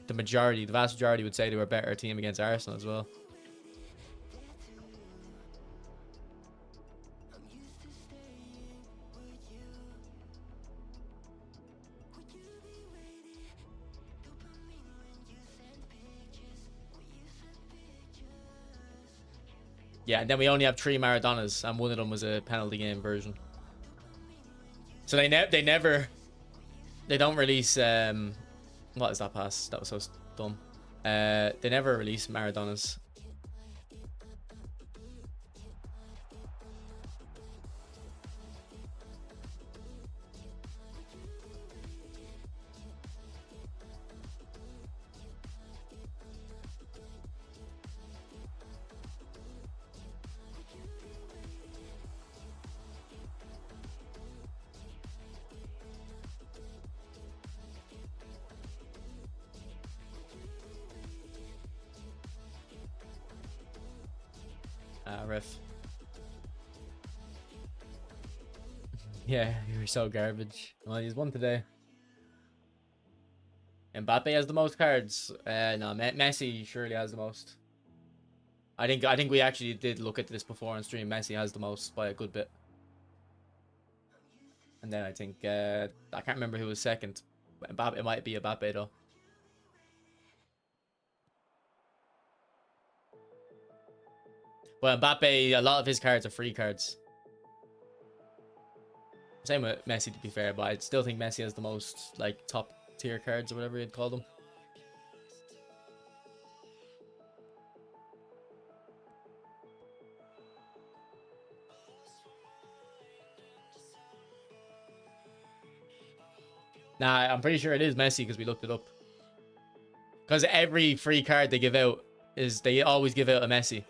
the vast majority would say they were a better team against Arsenal as well. Yeah, and then we only have 3 Maradonas, and one of them was a penalty game version. So they don't release what is that pass? That was so dumb. They never release Maradonas. Ref. Yeah, you were so garbage. Well, he's won today. Mbappe has the most cards. No, Messi surely has the most. I think we actually did look at this before on stream. Messi has the most by a good bit. And then I think I can't remember who was second. Mbappe, it might be Mbappe though. Well, Mbappe, a lot of his cards are free cards. Same with Messi, to be fair, but I still think Messi has the most, like, top tier cards or whatever you'd call them. Nah, I'm pretty sure it is Messi because we looked it up. Because every free card they give out they always give out a Messi.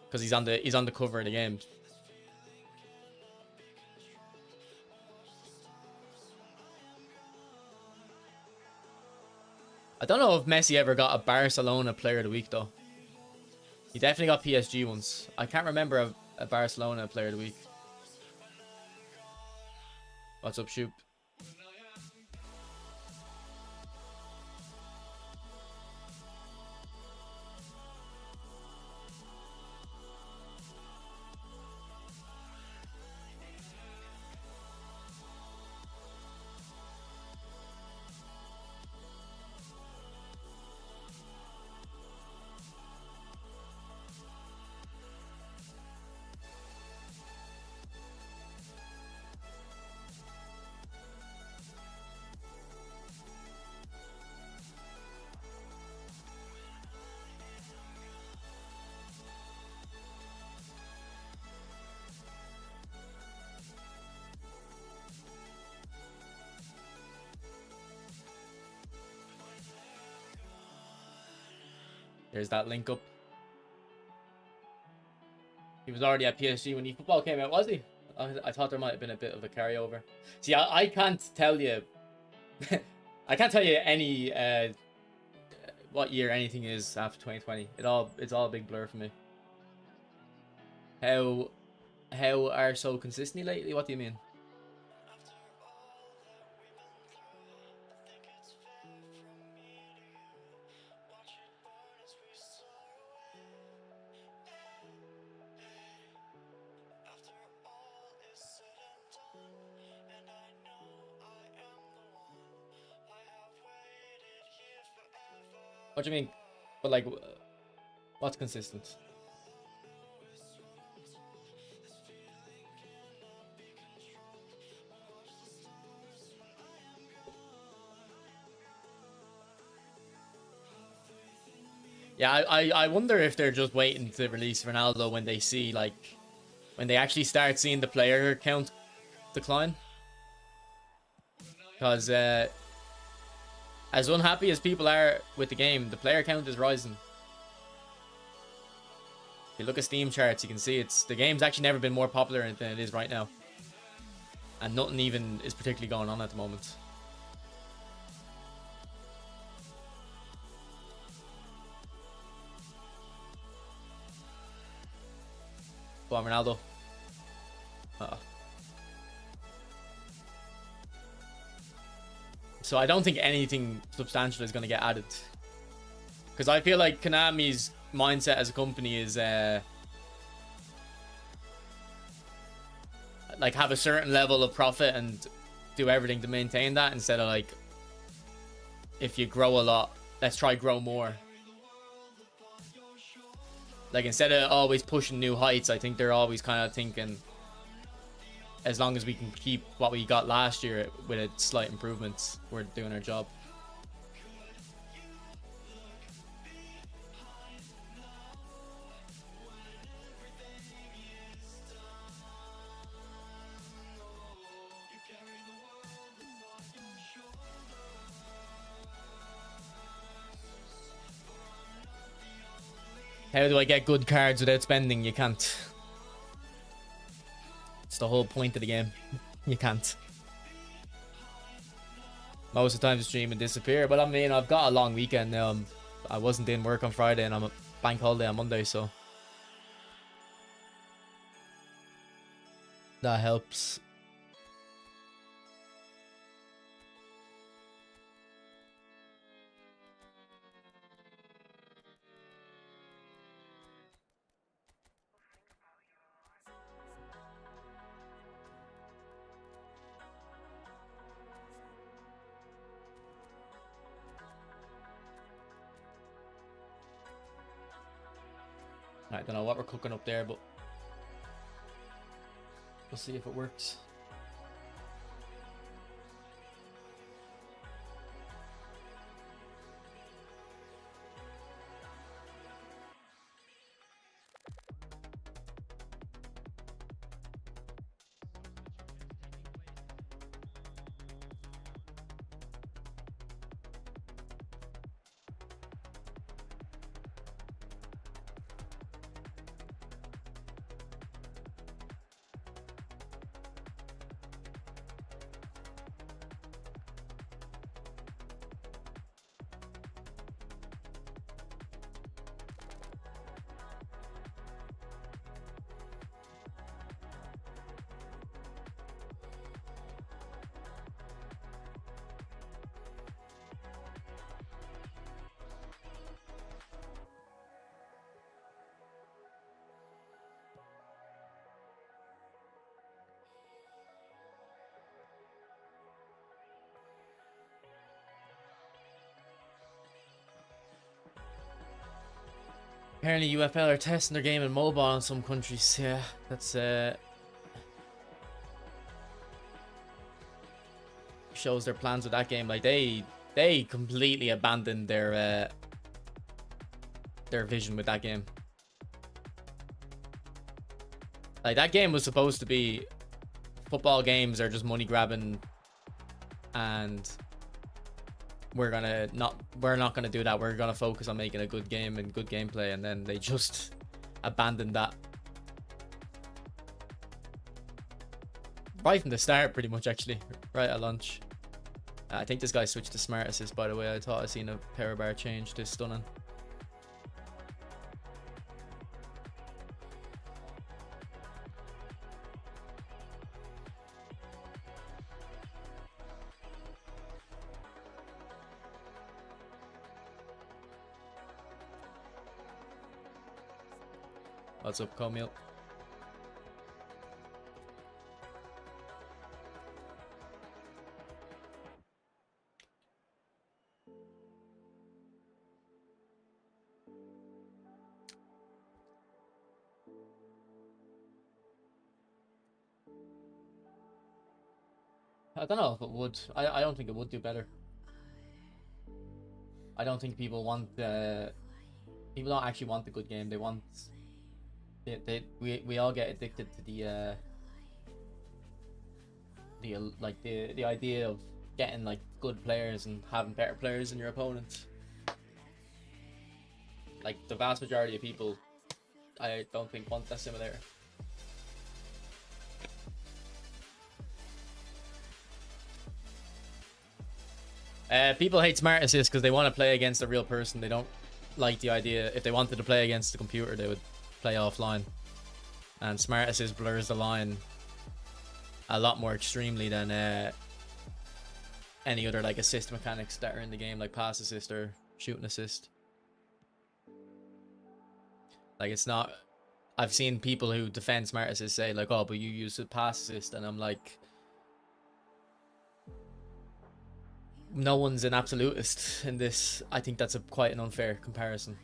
Because he's on the cover of the game. I don't know if Messi ever got a Barcelona Player of the Week though. He definitely got PSG once. I can't remember a Barcelona Player of the Week. What's up, Shoop? There's that link up. He was already at PSG when eFootball came out, was he? I thought there might have been a bit of a carryover. See, I can't tell you. I can't tell you any what year anything is after 2020. It's all a big blur for me. How are so consistently lately? What do you mean? What do you mean? But like, what's consistent? Yeah, I wonder if they're just waiting to release Ronaldo when they see, like, when they actually start seeing the player count decline. Because as unhappy as people are with the game, the player count is rising. If you look at Steam charts, you can see the game's actually never been more popular than it is right now. And nothing even is particularly going on at the moment. Go on, Ronaldo. So I don't think anything substantial is going to get added. Because I feel like Konami's mindset as a company is like have a certain level of profit and do everything to maintain that, instead of like, if you grow a lot, let's try grow more. Like, instead of always pushing new heights, I think they're always kind of thinking, as long as we can keep what we got last year with a slight improvements, we're doing our job. How do I get good cards without spending? You can't. It's the whole point of the game. You can't. Most of the time stream and disappear. But I mean, I've got a long weekend now. I wasn't in work on Friday and I'm a bank holiday on Monday, so that helps. I don't know what we're cooking up there, but we'll see if it works. Apparently UFL are testing their game in mobile in some countries. Yeah, that's shows their plans with that game. Like, they completely abandoned their vision with that game. Like, that game was supposed to be, football games are just money grabbing, and we're not gonna do that. We're gonna focus on making a good game and good gameplay, and then they just abandoned that right from the start, pretty much, actually, right at launch. I think this guy switched to Smart Assist, by the way. I thought I seen a power bar change to stunning. What's up, Comil? I don't know if it would. I don't think it would do better. I don't think people want people don't actually want the good game. They want we all get addicted to the idea of getting like good players and having better players than your opponents. Like the vast majority of people, I don't think want that simulator. People hate Smart Assist because they want to play against a real person. They don't like the idea. If they wanted to play against the computer, they would play offline. And Smart Assist blurs the line a lot more extremely than any other like assist mechanics that are in the game, like pass assist or shooting assist. Like it's not. I've seen people who defend Smart Assist say like, "Oh, but you use a pass assist," and I'm like, no one's an absolutist in this. I think that's quite an unfair comparison.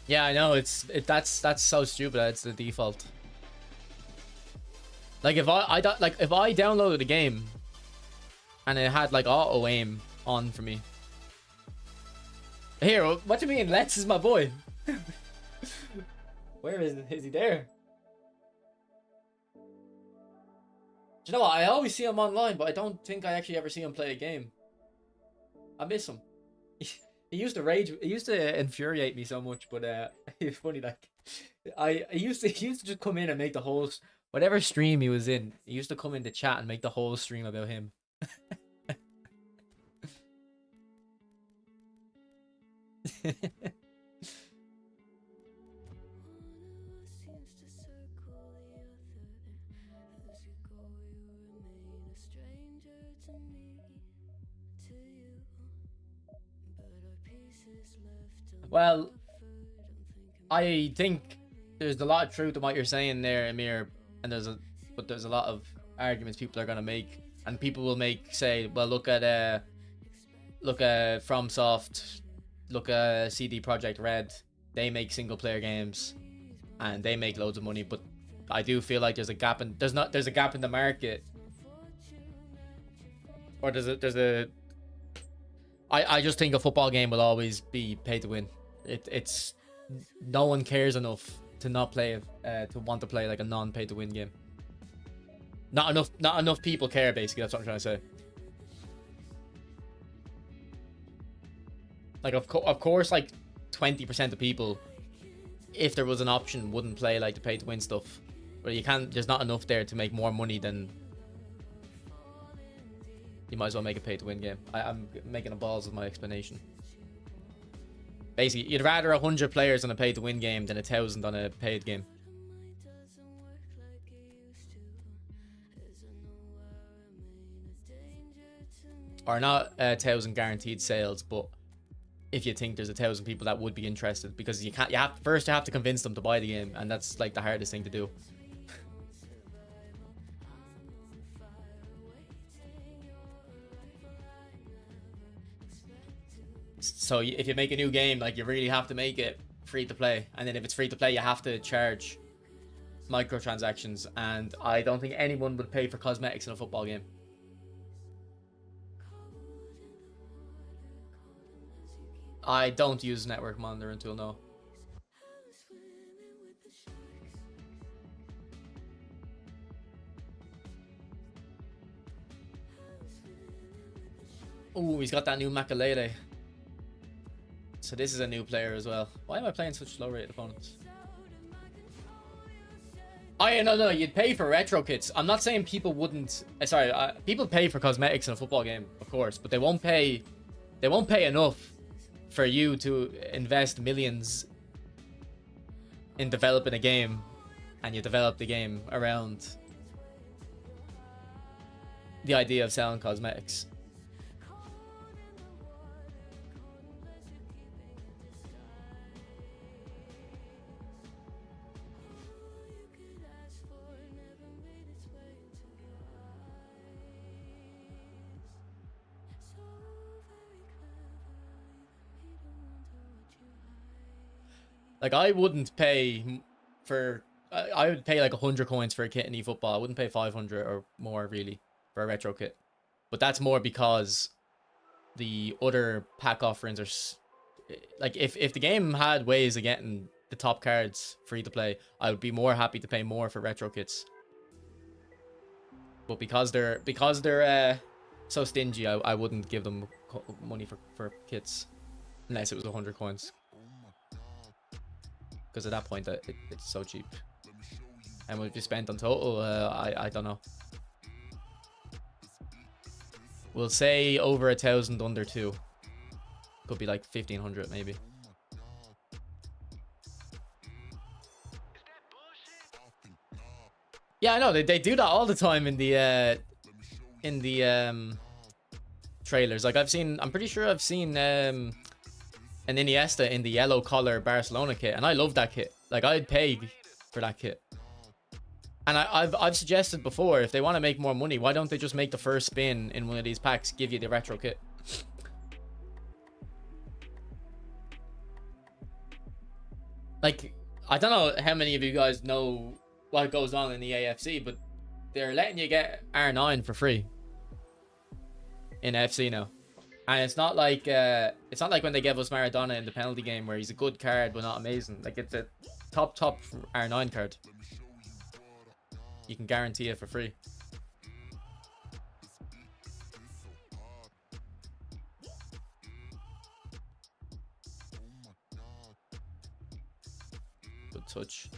Yeah, I know that's so stupid. It's the default. Like if I downloaded a game and it had like auto aim on for me. Here, what do you mean? Let's is my boy. Where is he there? Do you know what? I always see him online, but I don't think I actually ever see him play a game. I miss him. He used to rage. He used to infuriate me so much, but it's funny. Like, he used to just come in and make the whole whatever stream he was in. He used to come into chat and make the whole stream about him. Well, I think there's a lot of truth in what you're saying there, Amir, and there's a lot of arguments people are gonna make, and people will say, well, look at FromSoft, look at CD Projekt Red, they make single player games, and they make loads of money. But I do feel like there's a gap in there's a gap in the market, or I just think a football game will always be pay to win. It's no one cares enough to not play to want to play like a non-pay to win game. Not enough people care, basically. That's what I'm trying to say. Like of course like 20% of people, if there was an option, wouldn't play like the pay to win stuff. But you can't, there's not enough there to make more money than you might as well make a pay to win game. I'm making a balls of my explanation. Basically, you'd rather 100 players on a pay to win game than 1,000 on a paid game. Or not 1,000 guaranteed sales, but if you think there's 1,000 people that would be interested, because you have to convince them to buy the game, and that's like the hardest thing to do. So if you make a new game, like, you really have to make it free to play, and then if it's free to play, you have to charge microtransactions, and I don't think anyone would pay for cosmetics in a football game. I don't use network monitoring tool, no. Oh, he's got that new Makalele. So this is a new player as well. Why am I playing such low rated opponents? Oh yeah, no, you'd pay for retro kits. I'm not saying people wouldn't. Sorry, people pay for cosmetics in a football game, of course, but they won't pay enough for you to invest millions in developing a game, and you develop the game around the idea of selling cosmetics. Like, I wouldn't pay for... I would pay like 100 coins for a kit in eFootball. I wouldn't pay 500 or more, really, for a retro kit. But that's more because the other pack offerings are... Like, if the game had ways of getting the top cards free to play, I would be more happy to pay more for retro kits. But because they're so stingy, I wouldn't give them money for kits unless it was 100 coins. Because at that point, it's so cheap. And what we spent on total, I don't know. We'll say over 1,000, under 2. Could be like 1,500 maybe. Yeah, I know they do that all the time in the trailers. Like I'm pretty sure I've seen an Iniesta in the yellow collar Barcelona kit, and I love that kit. Like, I'd pay for that kit. And I've suggested before, if they want to make more money, why don't they just make the first spin in one of these packs give you the retro kit? Like, I don't know how many of you guys know what goes on in the AFC, but they're letting you get R9 for free in FC now. And it's not like when they gave us Maradona in the penalty game, where he's a good card but not amazing. Like, it's a top R9 card. You can guarantee it for free. Good touch.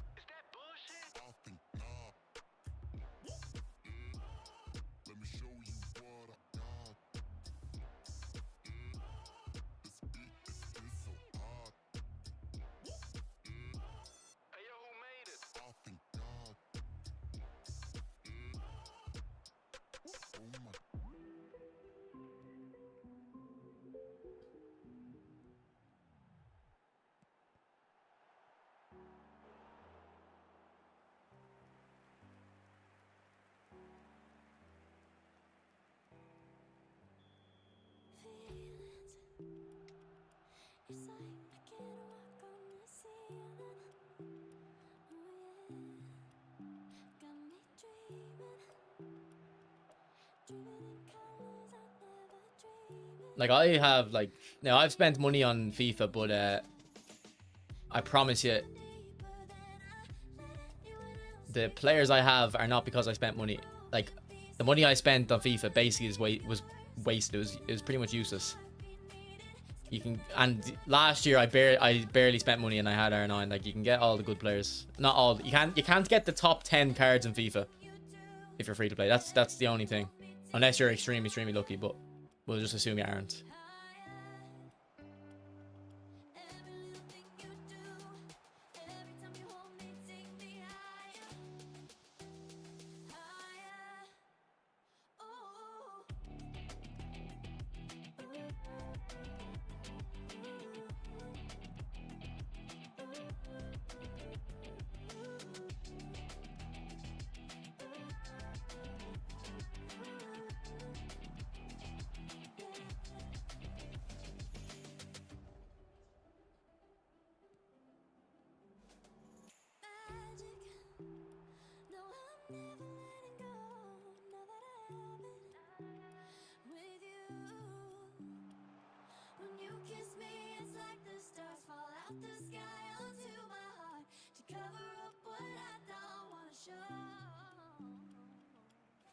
Like, I have, like, now I've spent money on FIFA, but I promise you, the players I have are not because I spent money. Like, the money I spent on FIFA basically was wasted. It was pretty much useless. You can, and last year I barely spent money and I had R9. Like, you can get all the good players. Not all. You can't get the top 10 cards in FIFA if you're free to play. That's the only thing, unless you're extremely lucky. But we'll just assume you aren't.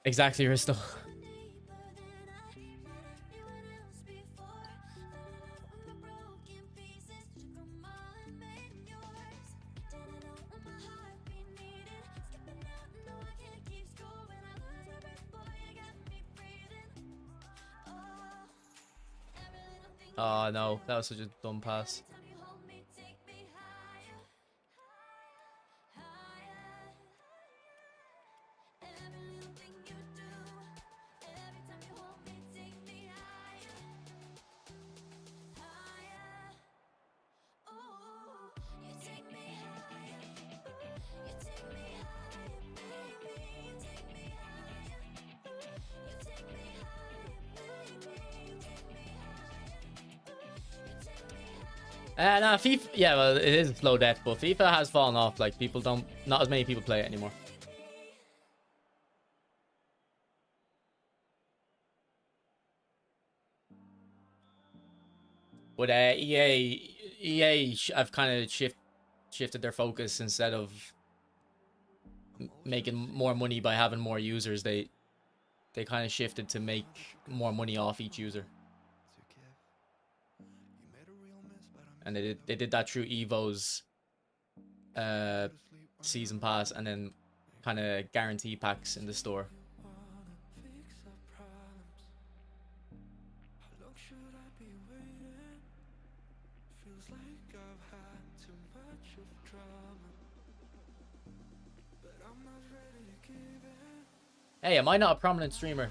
Exactly, Risto. Oh no, that was such a dumb pass. Nah, FIFA. Yeah, well, it is a slow death, but FIFA has fallen off. Like not as many people play it anymore. But EA have kind of shifted their focus. Instead of making more money by having more users, they kind of shifted to make more money off each user. And they did that through Evo's season pass, and then kind of guarantee packs in the store. Hey, am I not a prominent streamer?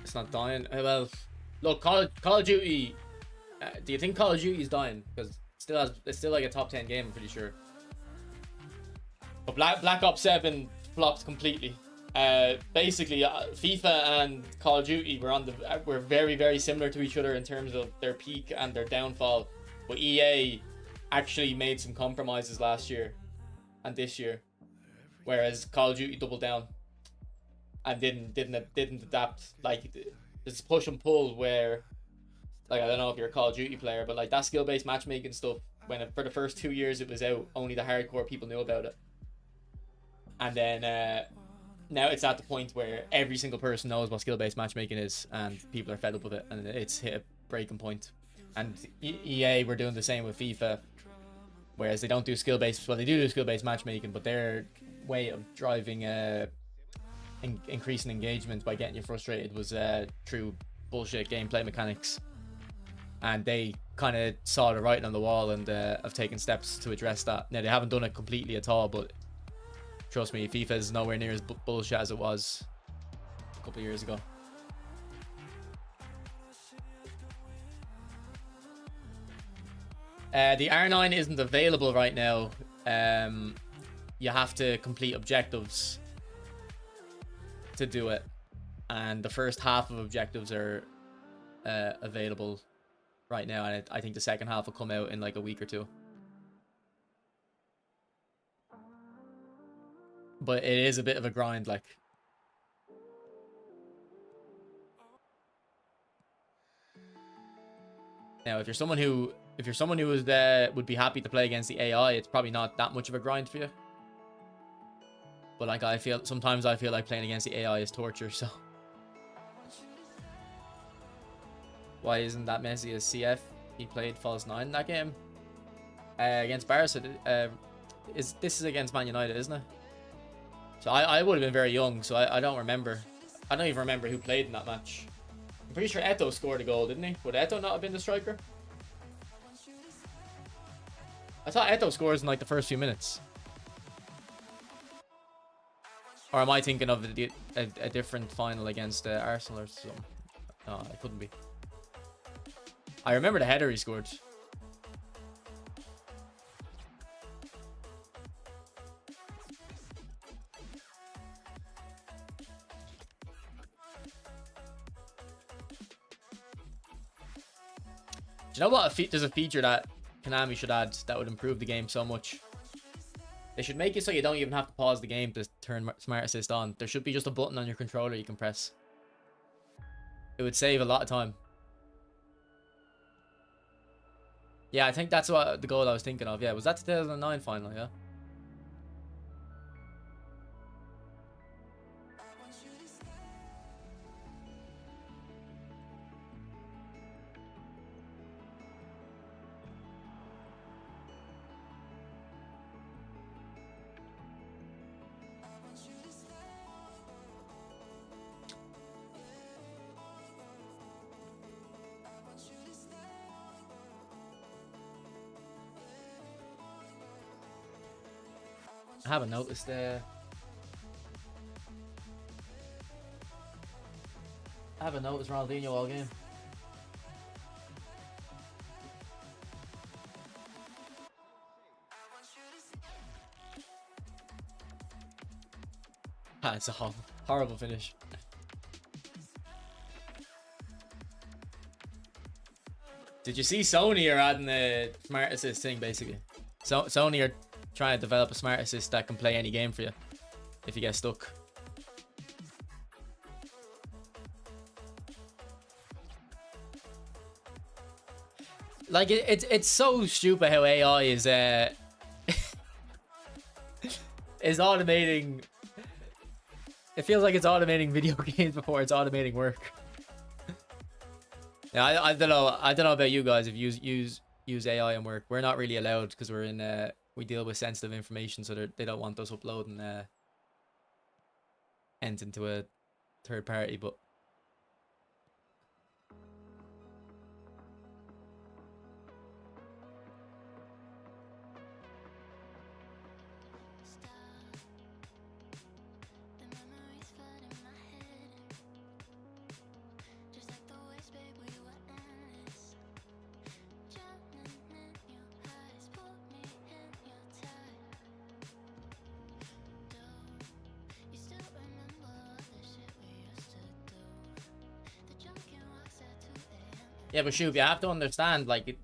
It's not dying. Well, look, Call of Duty. Do you think Call of Duty is dying? Because it's still like a top 10 game, I'm pretty sure. But Black Ops 7 flopped completely. Basically, FIFA and Call of Duty were very, very similar to each other in terms of their peak and their downfall. But EA actually made some compromises last year and this year, whereas Call of Duty doubled down and didn't adapt. Like, this push and pull where, like, I don't know if you're a Call of Duty player, but like that skill-based matchmaking stuff, for the first 2 years it was out, only the hardcore people knew about it. And then now it's at the point where every single person knows what skill-based matchmaking is, and people are fed up with it, and it's hit a breaking point. And EA were doing the same with FIFA, whereas they don't do skill-based. Well, they do skill-based matchmaking, but their way of driving increasing engagement by getting you frustrated was through bullshit gameplay mechanics. And they kind of saw the writing on the wall and have taken steps to address that. Now, they haven't done it completely at all, but trust me, FIFA is nowhere near as bullshit as it was a couple of years ago. The R9 isn't available right now. You have to complete objectives to do it, and the first half of objectives are available right now, and I think the second half will come out in like a week or two. But it is a bit of a grind, like. Now, if you're someone who would be happy to play against the AI, it's probably not that much of a grind for you. But like, sometimes I feel like playing against the AI is torture, so. Why isn't that Messi as CF? He played false 9 in that game. Against Barca. This is against Man United, isn't it? So I would have been very young, so I don't remember. I don't even remember who played in that match. I'm pretty sure Eto'o scored a goal, didn't he? Would Eto'o not have been the striker? I thought Eto'o scores in like the first few minutes. Or am I thinking of a different final against Arsenal or something? No, it couldn't be. I remember the header he scored. Do you know what? There's a feature that Konami should add that would improve the game so much. They should make it so you don't even have to pause the game to turn Smart Assist on. There should be just a button on your controller you can press. It would save a lot of time. Yeah, I think that's what the goal I was thinking of. Yeah, was that 2009 final? Yeah. I haven't noticed I haven't noticed Ronaldinho all game. It's a horrible finish. Did you see Sony are adding the smart assist thing basically? So Sony are trying to develop a smart assist that can play any game for you if you get stuck. Like it's so stupid how AI is is automating. It feels like it's automating video games before it's automating work. Yeah, I don't know. I don't know about you guys if you use AI in work. We're not really allowed because we're in we deal with sensitive information, so they don't want us uploading anything to a third party. But yeah, but shoot, you have to understand, like,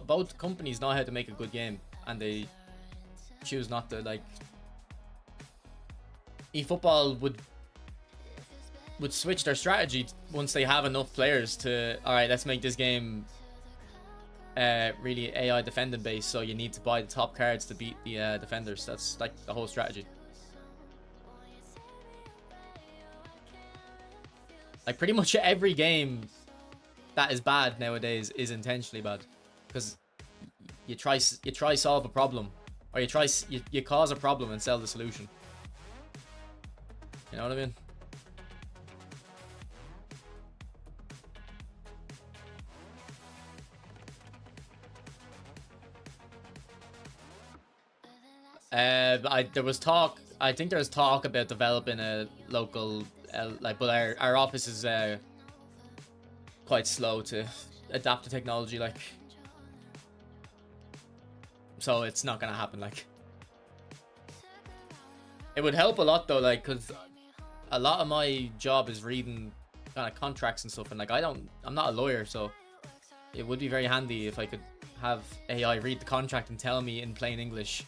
both companies know how to make a good game, and they choose not to. Like, eFootball would switch their strategy once they have enough players to, all right, let's make this game really AI defending based, so you need to buy the top cards to beat the defenders. That's like the whole strategy. Like, pretty much every game that is bad nowadays is intentionally bad, because you try solve a problem, or you cause a problem and sell the solution. You know what I mean? There was talk. I think there was talk about developing a local, but our office is quite slow to adapt to technology, like, so it's not gonna happen. Like, it would help a lot though, like, because a lot of my job is reading kind of contracts and stuff, and like I'm not a lawyer, so it would be very handy if I could have AI read the contract and tell me in plain English,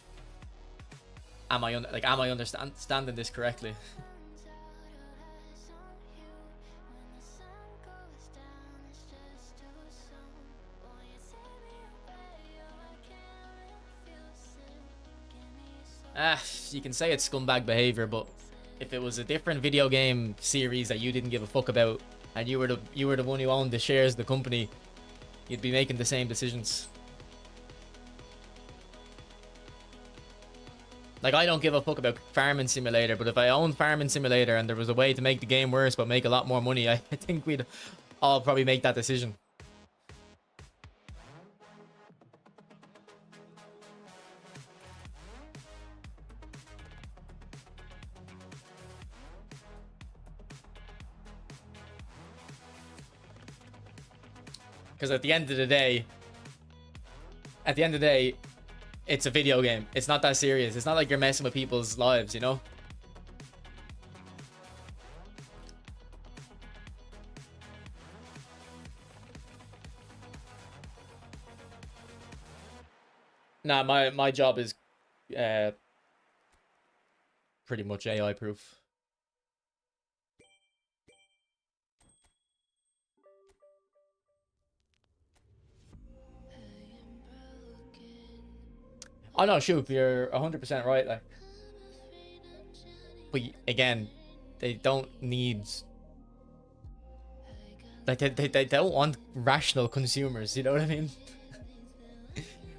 am I understanding this correctly? You can say it's scumbag behavior, but if it was a different video game series that you didn't give a fuck about, and you were the one who owned the shares of the company, you'd be making the same decisions. Like, I don't give a fuck about Farming Simulator, but if I owned Farming Simulator and there was a way to make the game worse but make a lot more money, I think we'd all probably make that decision. Because at the end of the day, it's a video game. It's not that serious. It's not like you're messing with people's lives, you know? Nah, my job is pretty much AI proof. Oh no, shoot, you're 100% right. Like, but again, they don't need, like, they don't want rational consumers. You know what I mean?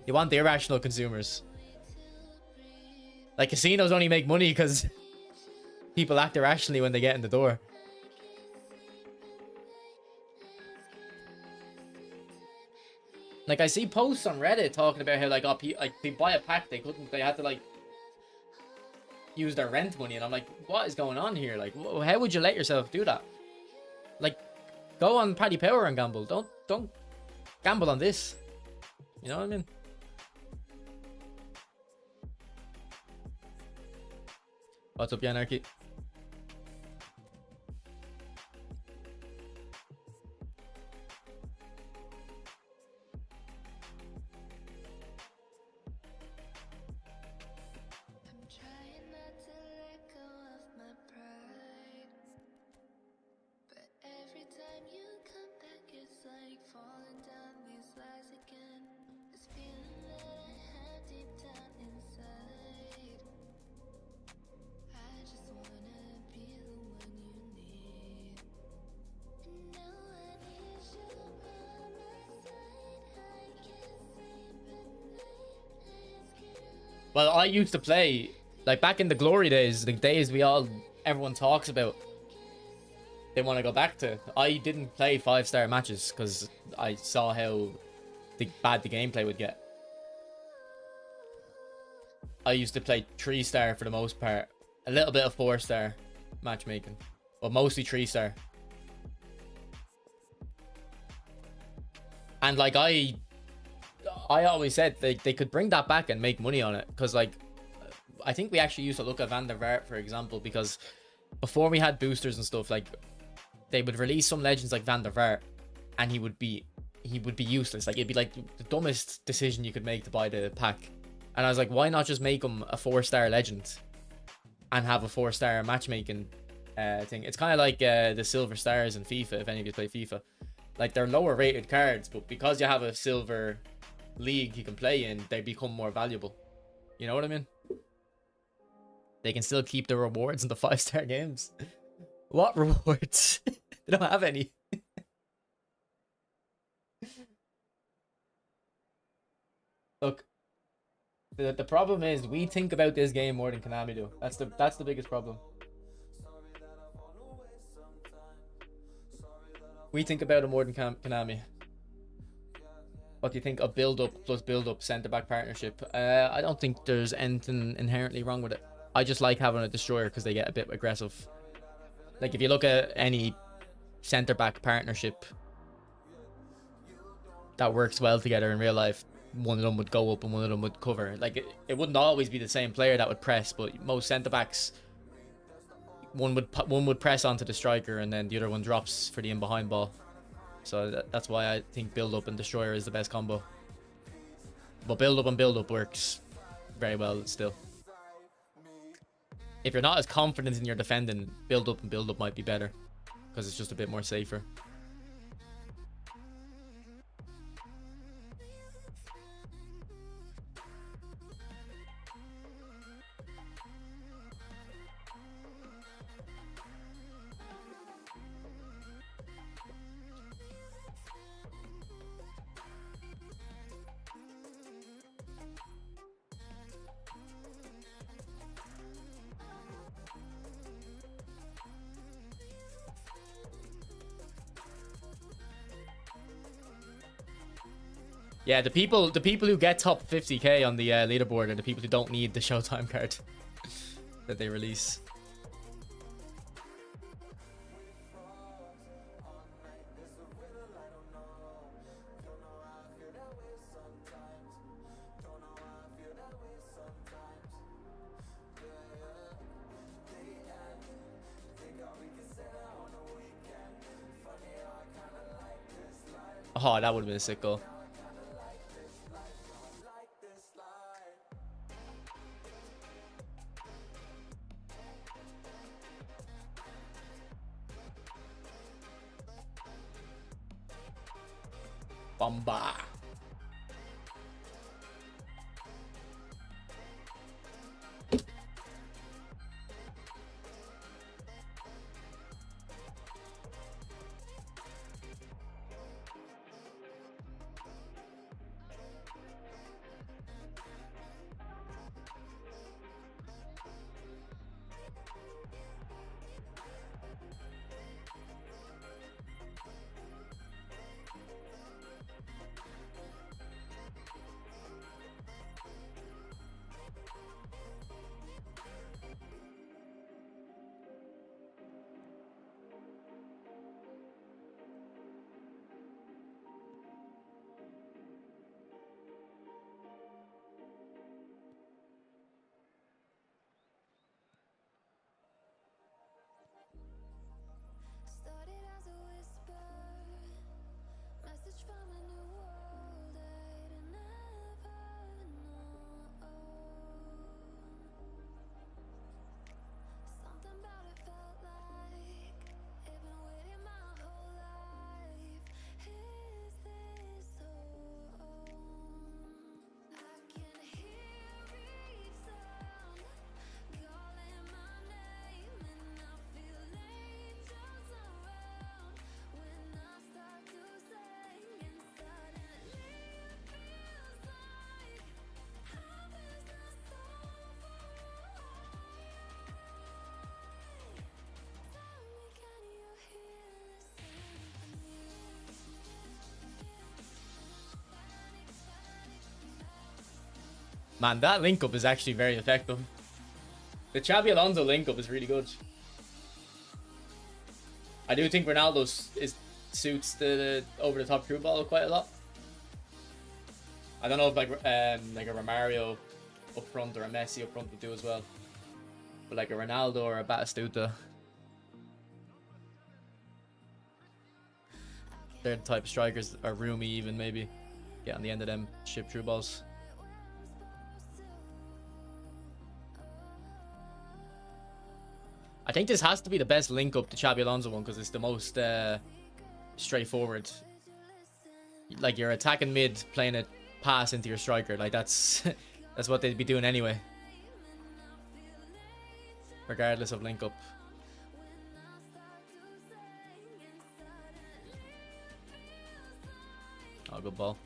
You want the irrational consumers. Like, casinos only make money because people act irrationally when they get in the door. Like, I see posts on Reddit talking about how, like, oh, like, they buy a pack, they had to, like, use their rent money, and I'm like, what is going on here? Like, how would you let yourself do that? Like, go on Paddy Power and gamble. Don't gamble on this. You know what I mean? What's up, Yanarchy? Well, I used to play, like, back in the glory days, the days everyone talks about, they want to go back to. I didn't play 5-star matches because I saw how bad the gameplay would get. I used to play 3-star for the most part. A little bit of 4-star matchmaking. But mostly 3-star. And like I always said they could bring that back and make money on it. Because like I think we actually used to look at Van der Vaart, for example, because before we had boosters and stuff, like they would release some legends like Van der Vaart and he would be useless. Like it'd be like the dumbest decision you could make to buy the pack. And I was like, why not just make him a 4-star legend and have a 4-star matchmaking thing? It's kind of like the silver stars in FIFA, if any of you play FIFA. Like they're lower rated cards, but because you have a silver league you can play in, they become more valuable. You know what I mean? They can still keep the rewards in the 5-star games. What rewards? They don't have any. Look, the problem is we think about this game more than Konami do. That's the biggest problem. We think about it more than Konami. What do you think of build-up plus build-up centre-back partnership? I don't think there's anything inherently wrong with it. I just like having a destroyer because they get a bit aggressive. Like if you look at any centre-back partnership that works well together in real life, one of them would go up and one of them would cover. Like it wouldn't always be the same player that would press, but most centre-backs, one would press onto the striker and then the other one drops for the in-behind ball. So that's why I think build-up and destroyer is the best combo. But build-up and build-up works very well still. If you're not as confident in your defending, build-up and build-up might be better because it's just a bit more safer. Yeah, the people who get top 50k on the leaderboard are the people who don't need the Showtime card that they release. Oh, that would have been a sick goal. Bomba. Man, that link up is actually very effective. The Xabi Alonso link up is really good. I do think Ronaldo suits the over the top through ball quite a lot. I don't know if like a Romario up front or a Messi up front would do as well, but like a Ronaldo or a Batistuta, they're the type of strikers, or Rumi even maybe, get on the end of them chip through balls. I think this has to be the best link up to Xabi Alonso one because it's the most straightforward. Like you're attacking mid, playing a pass into your striker. Like that's that's what they'd be doing anyway, regardless of link up. Oh, good ball.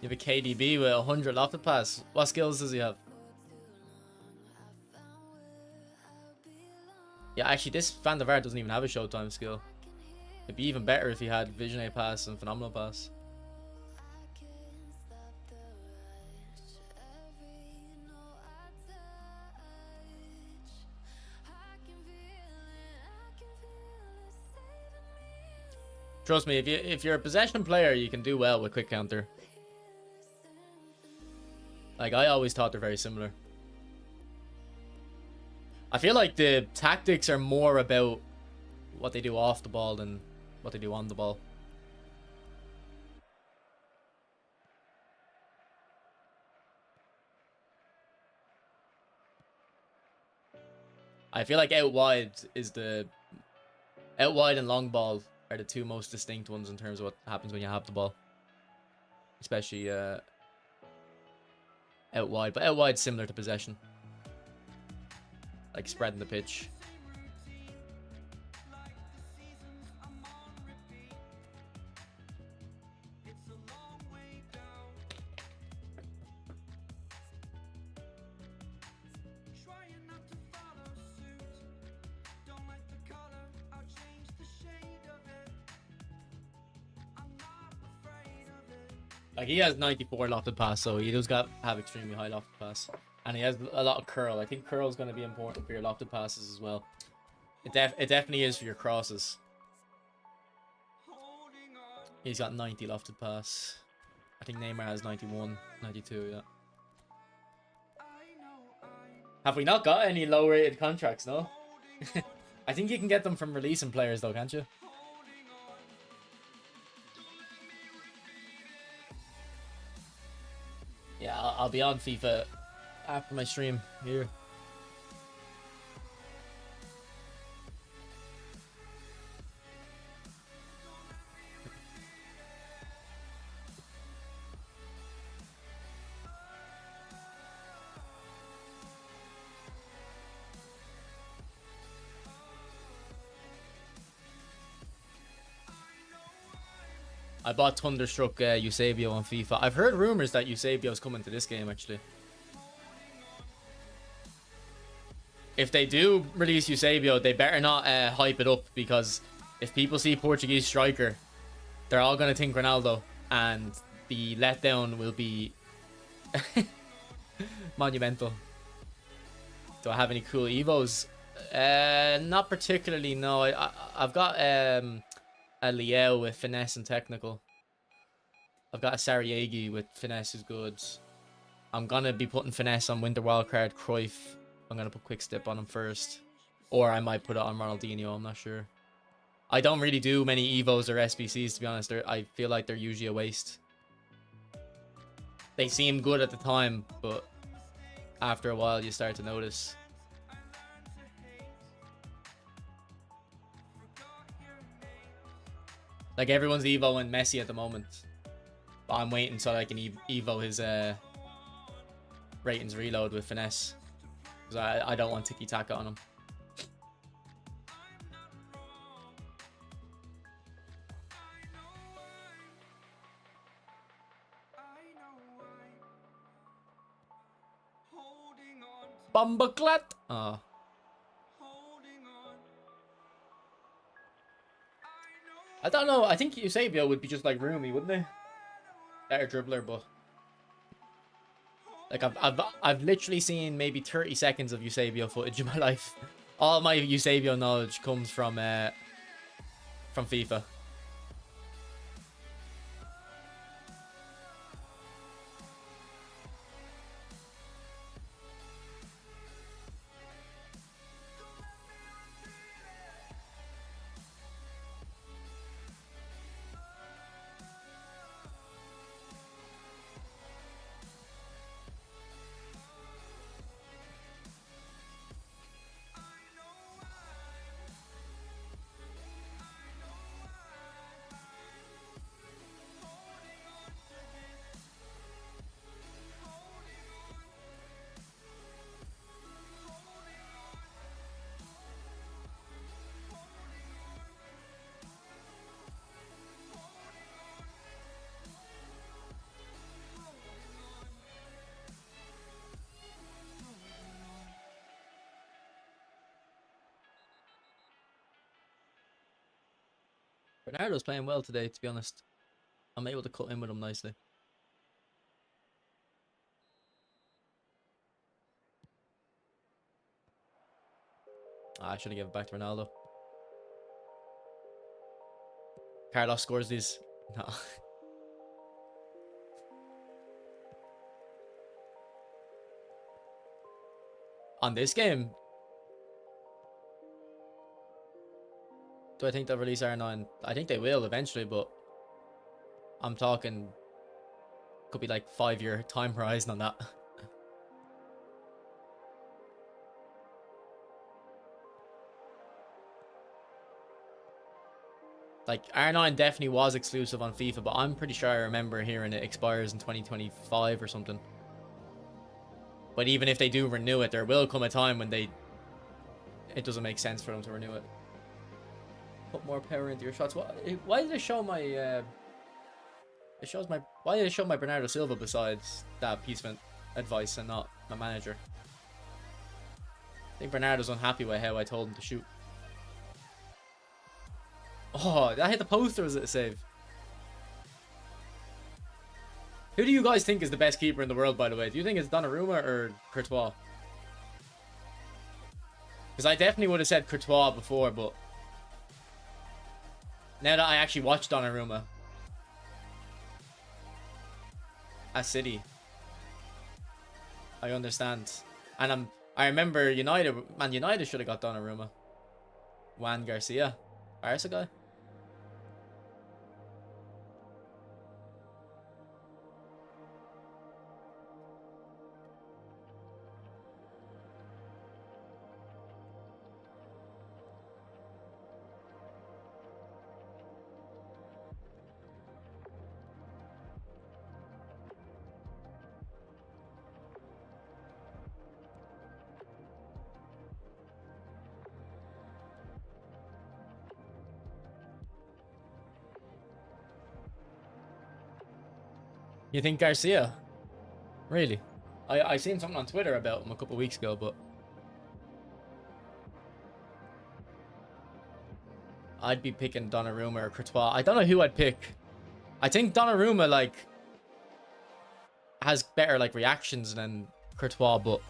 You have a KDB with 100 lofted pass. What skills does he have? Yeah, actually, this Van der Vaart doesn't even have a Showtime skill. It'd be even better if he had Visionary pass and Phenomenal pass. Trust me, if you're a possession player, you can do well with quick counter. Like, I always thought they're very similar. I feel like the tactics are more about what they do off the ball than what they do on the ball. I feel like out wide and long ball are the two most distinct ones in terms of what happens when you have the ball. Especially out wide, but out wide's similar to possession. Like spreading the pitch. Like, he has 94 lofted pass, so he does have extremely high lofted pass. And he has a lot of curl. I think curl is going to be important for your lofted passes as well. It definitely is for your crosses. He's got 90 lofted pass. I think Neymar has 91, 92, yeah. Have we not got any low rated contracts, no? I think you can get them from releasing players though, can't you? Yeah, I'll be on FIFA after my stream here. I bought Thunderstruck Eusebio on FIFA. I've heard rumors that Eusebio's coming to this game, actually. If they do release Eusebio, they better not hype it up, because if people see Portuguese striker, they're all going to think Ronaldo, and the letdown will be monumental. Do I have any cool Evos? Not particularly, no. I've got a Liel with finesse and technical. I've got a Sarajevo with finesse is good. I'm gonna be putting finesse on Winter Wildcard Cruyff. I'm gonna put quick step on him first, or I might put it on Ronaldinho. I'm not sure. I don't really do many Evos or SBCs, to be honest. I feel like they're usually a waste. They seem good at the time, but after a while you start to notice. Like, everyone's Evo and Messi at the moment, but I'm waiting so I can Evo his ratings reload with finesse. Because I don't want tiki-taka on him. Bumbleclat! Oh. I don't know. I think Eusebio would be just like Rumi, wouldn't he? Better dribbler, but like I've literally seen maybe 30 seconds of Eusebio footage in my life. All my Eusebio knowledge comes from FIFA. Bernardo's playing well today, to be honest. I'm able to cut in with him nicely. I should have given it back to Ronaldo. Carlos scores these. No. On this game, do I think they'll release R9? I think they will eventually, but I'm talking could be like 5-year time horizon on that. Like R9 definitely was exclusive on FIFA, but I'm pretty sure I remember hearing it expires in 2025 or something. But even if they do renew it, there will come a time when it doesn't make sense for them to renew it. Put more power into your shots. Why did it show my why did it show my Bernardo Silva besides that piece of advice and not my manager? I think Bernardo's unhappy with how I told him to shoot. Oh, that hit the post, or was it a save? Who do you guys think is the best keeper in the world, by the way? Do you think it's Donnarumma or Courtois? Because I definitely would have said Courtois before, but now that I actually watched Donnarumma at City, I understand. And I remember Man United should have got Donnarumma. Juan Garcia, Barca guy. You think Garcia? Really? I seen something on Twitter about him a couple of weeks ago, but I'd be picking Donnarumma or Courtois. I don't know who I'd pick. I think Donnarumma like has better like reactions than Courtois, but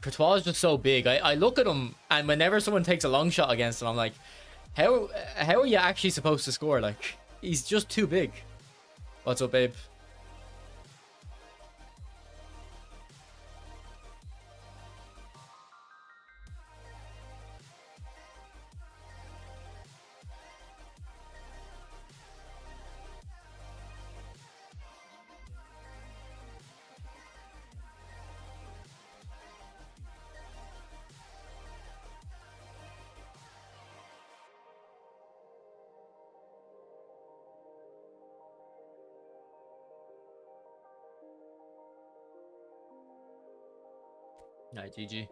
Courtois is just so big. I look at him, and whenever someone takes a long shot against him, I'm like, how are you actually supposed to score? Like, he's just too big. What's up, babe? Alright, GG.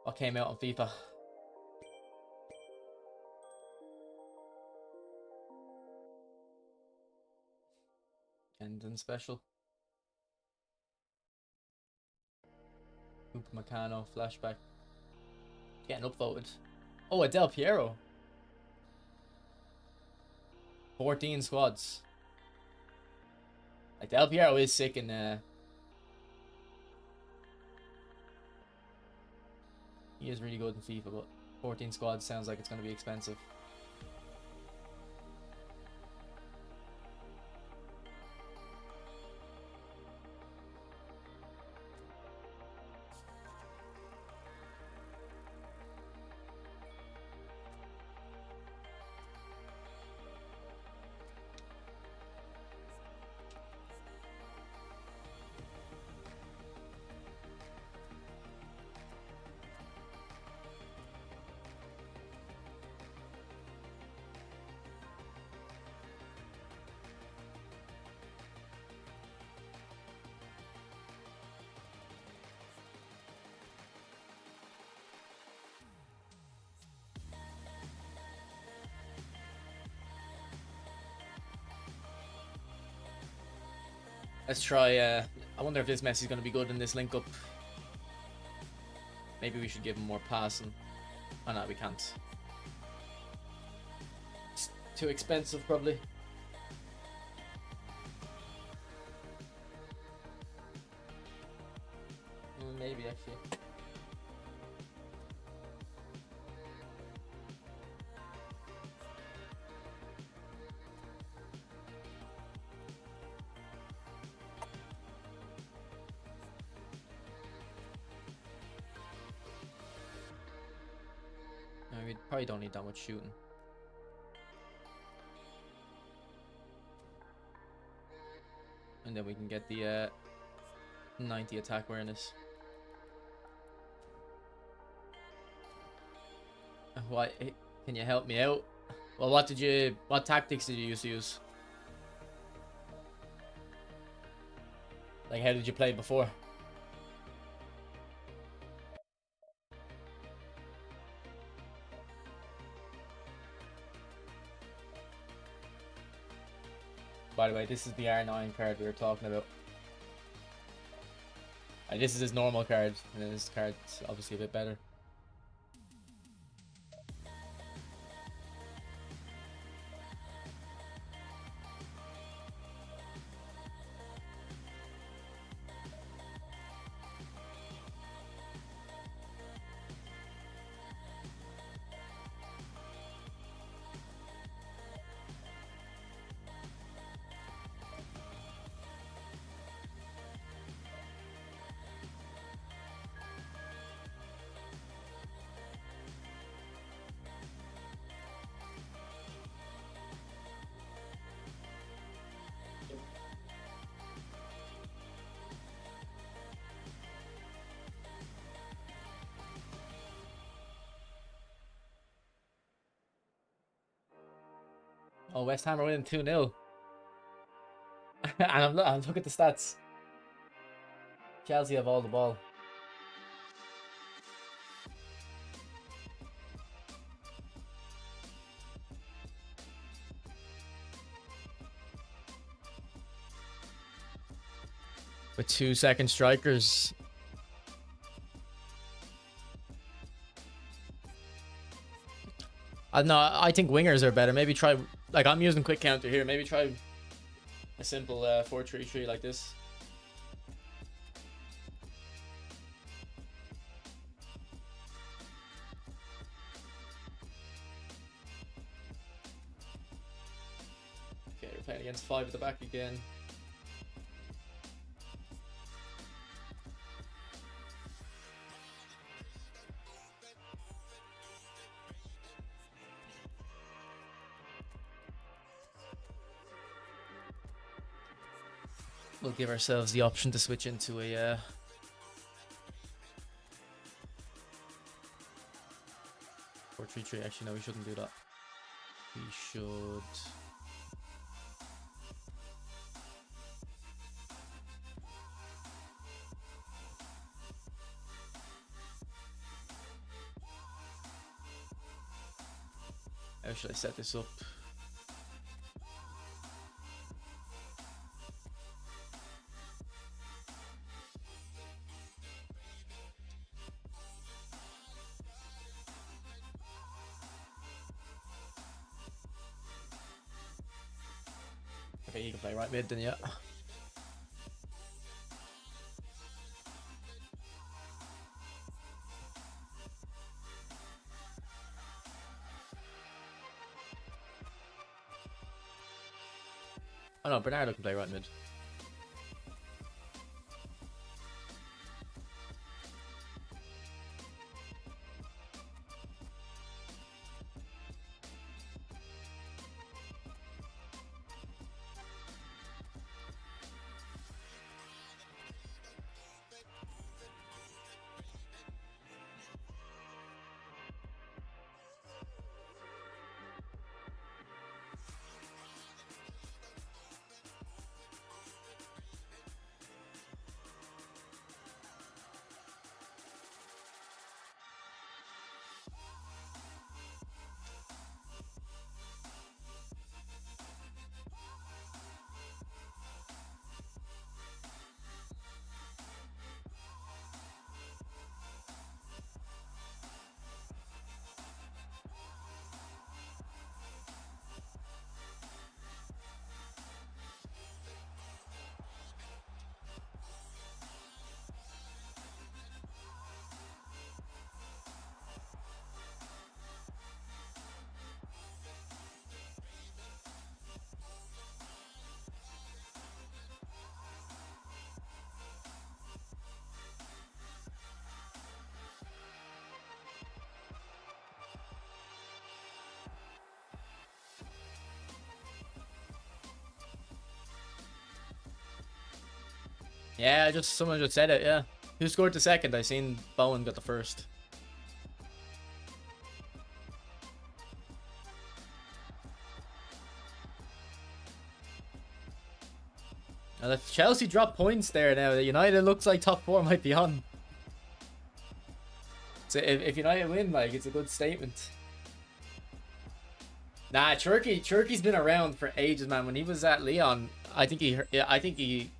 What came out on FIFA? Ending special. Upamecano, flashback. Getting upvoted. Oh, a Del Piero. 14 squads. Like, Del Piero is sick in he is really good in FIFA, but 14 squads sounds like it's going to be expensive. Let's try, I wonder if this Messi's going to be good in this link-up. Maybe we should give him more passing. Oh no, we can't. It's too expensive, probably. Maybe, actually. We probably don't need that much shooting. And then we can get the 90 attack awareness. Why? Can you help me out? Well, what tactics did you used to use? Like, how did you play before? By the way, this is the R9 card we were talking about. And this is his normal card, and his card's obviously a bit better. Oh, West Ham are winning 2-0. And I'm look at the stats. Chelsea have all the ball. With 2-second strikers. No, I think wingers are better. Maybe try, like, I'm using quick counter here. Maybe try a simple 4-3-3 like this. Okay, we're playing against 5 at the back again. We'll give ourselves the option to switch into a 4-3-3. Actually, no, we shouldn't do that. We should. How should I set this up? Okay, you can play right mid then, yeah. Oh no, Bernardo can play right mid. Yeah, someone just said it, yeah. Who scored the second? I seen Bowen got the first. Now if Chelsea drop points there now, United looks like top 4 might be on. So if United win, like, it's a good statement. Nah, Cherky's been around for ages, man. When he was at Lyon, I think he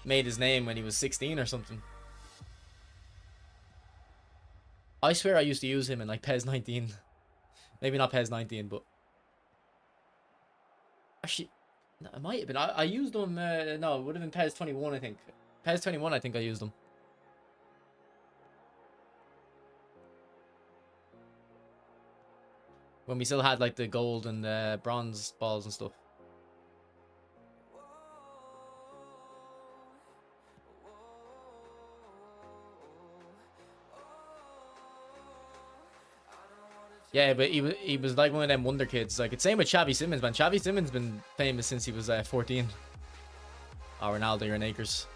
made his name when he was 16 or something. I swear I used to use him in like PES 19. Maybe not PES 19, but actually, no, it might have been. I used them. No, it would have been PES 21, I think. PES 21, I think I used them. When we still had like the gold and bronze balls and stuff. Yeah, but he was like one of them wonder kids. Like, it's same with Xavi Simons, man. Xavi Simons been famous since he was 14. Oh, Ronaldo, you're an acres.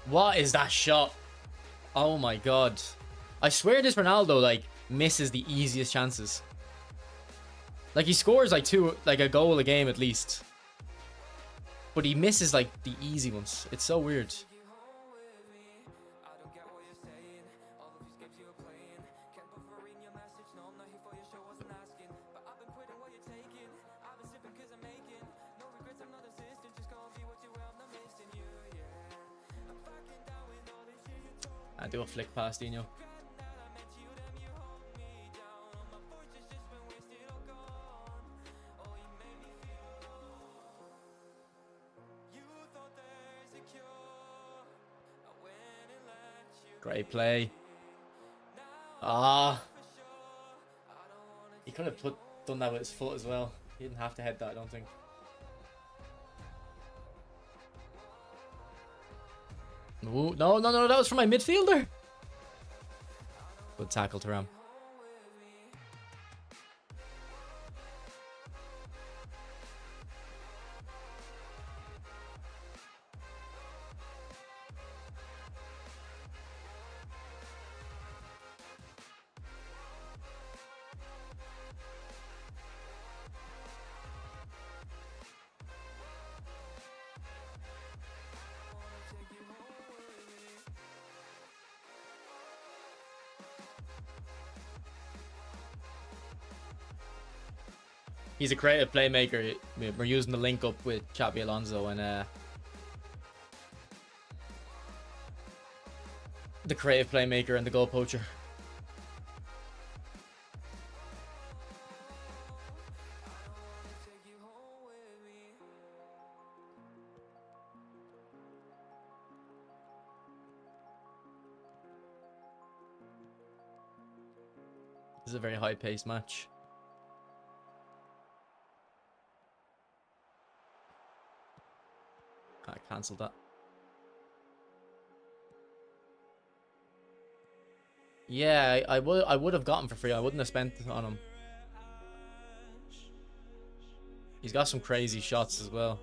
What is that shot? Oh my god. I swear this Ronaldo, like, misses the easiest chances. Like, he scores like a goal a game at least. But he misses like the easy ones. It's so weird. I do a flick past Dino. Great play. Ah. He could have done that with his foot as well. He didn't have to head that, I don't think. Ooh, no, that was from my midfielder. Good tackle, Thuram. He's a creative playmaker. We're using the link up with Xabi Alonso and the creative playmaker and the goal poacher. This is a very high-paced match. I cancelled that. Yeah, I would have gotten for free. I wouldn't have spent it on him. He's got some crazy shots as well.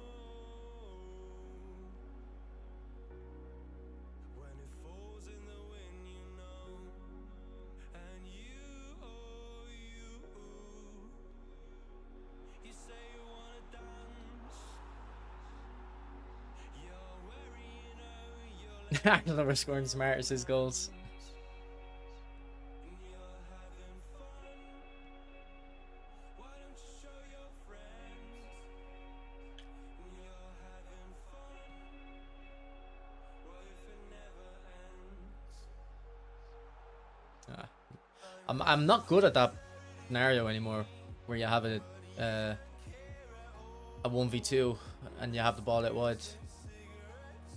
I don't know, we're scoring Smart's goals. I'm not good at that scenario anymore, where you have a 1v2 and you have the ball out wide.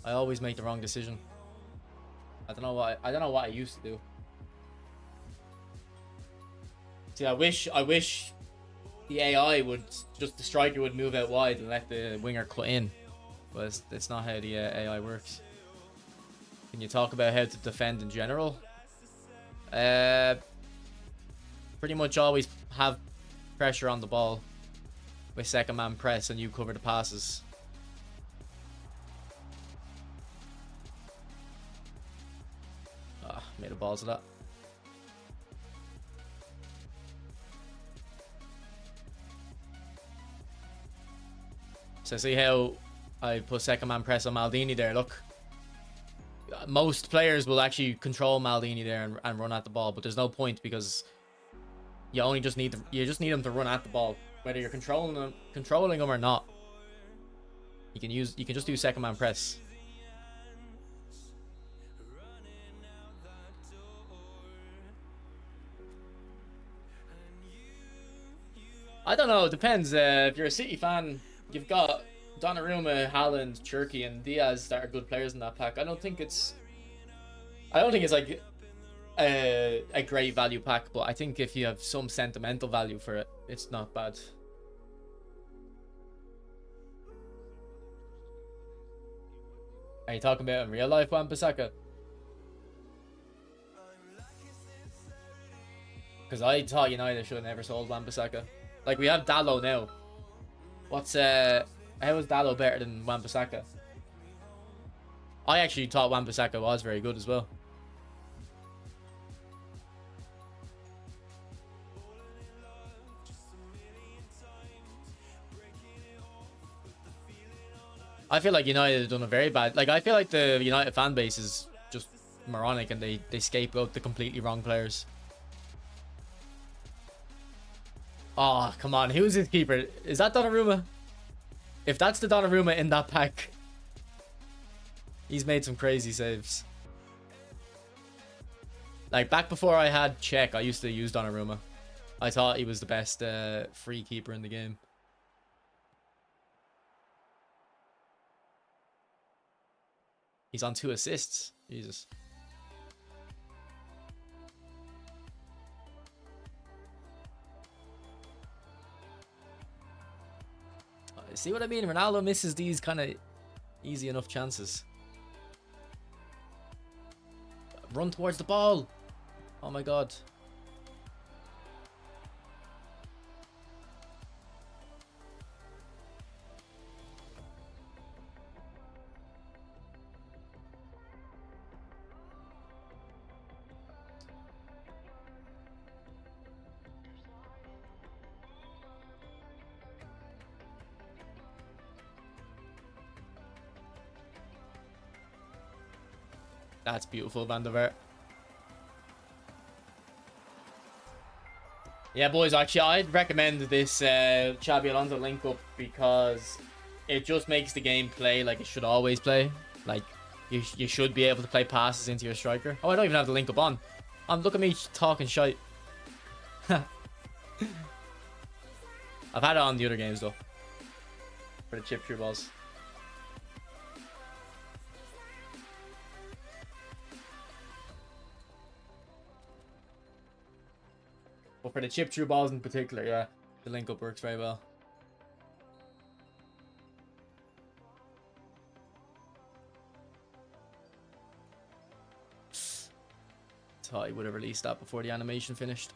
I always make the wrong decision. I don't know what I used to do. See, I wish the AI would just, the striker would move out wide and let the winger cut in, but it's not how the AI works. Can you talk about how to defend in general? Pretty much always have pressure on the ball with second man press and you cover the passes. Made a balls of that. So see how I put second man press on Maldini there. Look, most players will actually control Maldini there and run at the ball, but there's no point because you just need them to run at the ball, whether you're controlling them or not. You can just do second man press. I don't know. It depends. If you're a City fan, you've got Donnarumma, Haaland, Cherki, and Diaz that are good players in that pack. I don't think it's like a great value pack, but I think if you have some sentimental value for it, it's not bad. Are you talking about in real life, Wan-Bissaka? Because I thought United should have never sold Wan-Bissaka. Like, we have Dalot now. How is Dalot better than Wan-Bissaka? I actually thought Wan-Bissaka was very good as well. I feel like United have done a very bad... Like, I feel like the United fan base is just moronic and they scapegoat the completely wrong players. Oh, come on. Who's his keeper? Is that Donnarumma? If that's the Donnarumma in that pack, he's made some crazy saves. Like, back before I had Czech, I used to use Donnarumma. I thought he was the best free keeper in the game. He's on 2 assists. Jesus. See what I mean? Ronaldo misses these kind of easy enough chances. Run towards the ball. Oh my god. That's beautiful, Van der Vaart. Yeah, boys, actually, I'd recommend this Xabi Alonso link up because it just makes the game play like it should always play. Like, you should be able to play passes into your striker. Oh, I don't even have the link up on. Look at me talking shite. I've had it on the other games, though. For the chip through balls. But for the chip through balls in particular, yeah, the link up works very well. Thought he would have released that before the animation finished.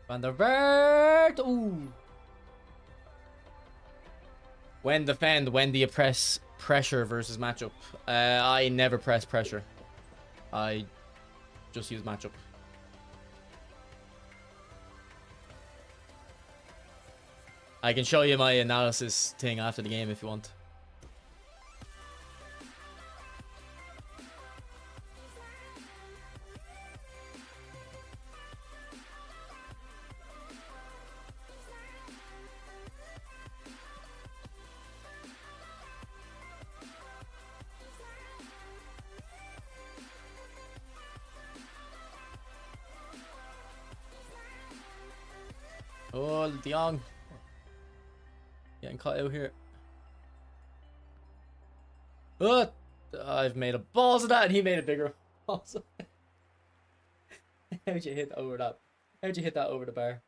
Van der Vaart! Ooh! When defend, when do you press pressure versus matchup? I never press pressure. I just use matchup. I can show you my analysis thing after the game if you want. Oh, De Jong. Getting caught out here. Oh, I've made a balls of that and he made a bigger balls of it. How'd you hit over that? How'd you hit that over the bar?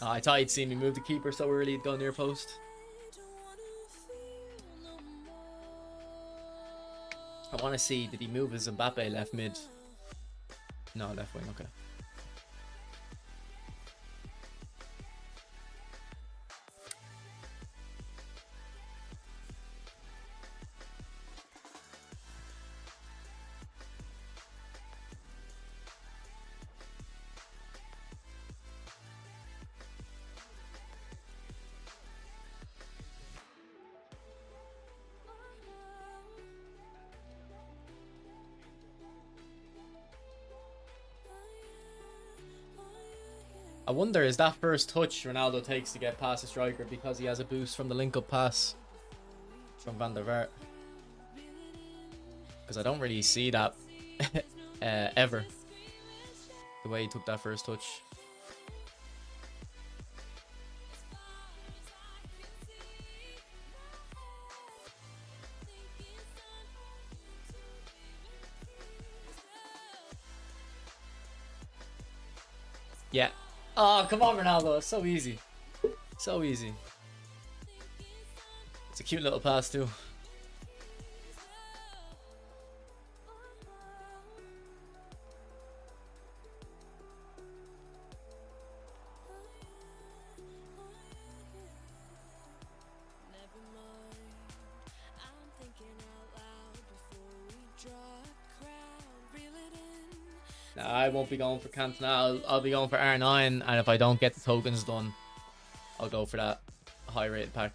Oh, I thought he'd seen me move the keeper so early he'd go near post. I want to see, did he move his Mbappe left mid? No, left wing, okay. I wonder, is that first touch Ronaldo takes to get past the striker because he has a boost from the link-up pass from Van der Vaart? Because I don't really see that ever, the way he took that first touch. Yeah. Oh, come on, Ronaldo. It's so easy. So easy. It's a cute little pass, too. I won't be going for Cantona. I'll be going for R9, and if I don't get the tokens done, I'll go for that high rated pack.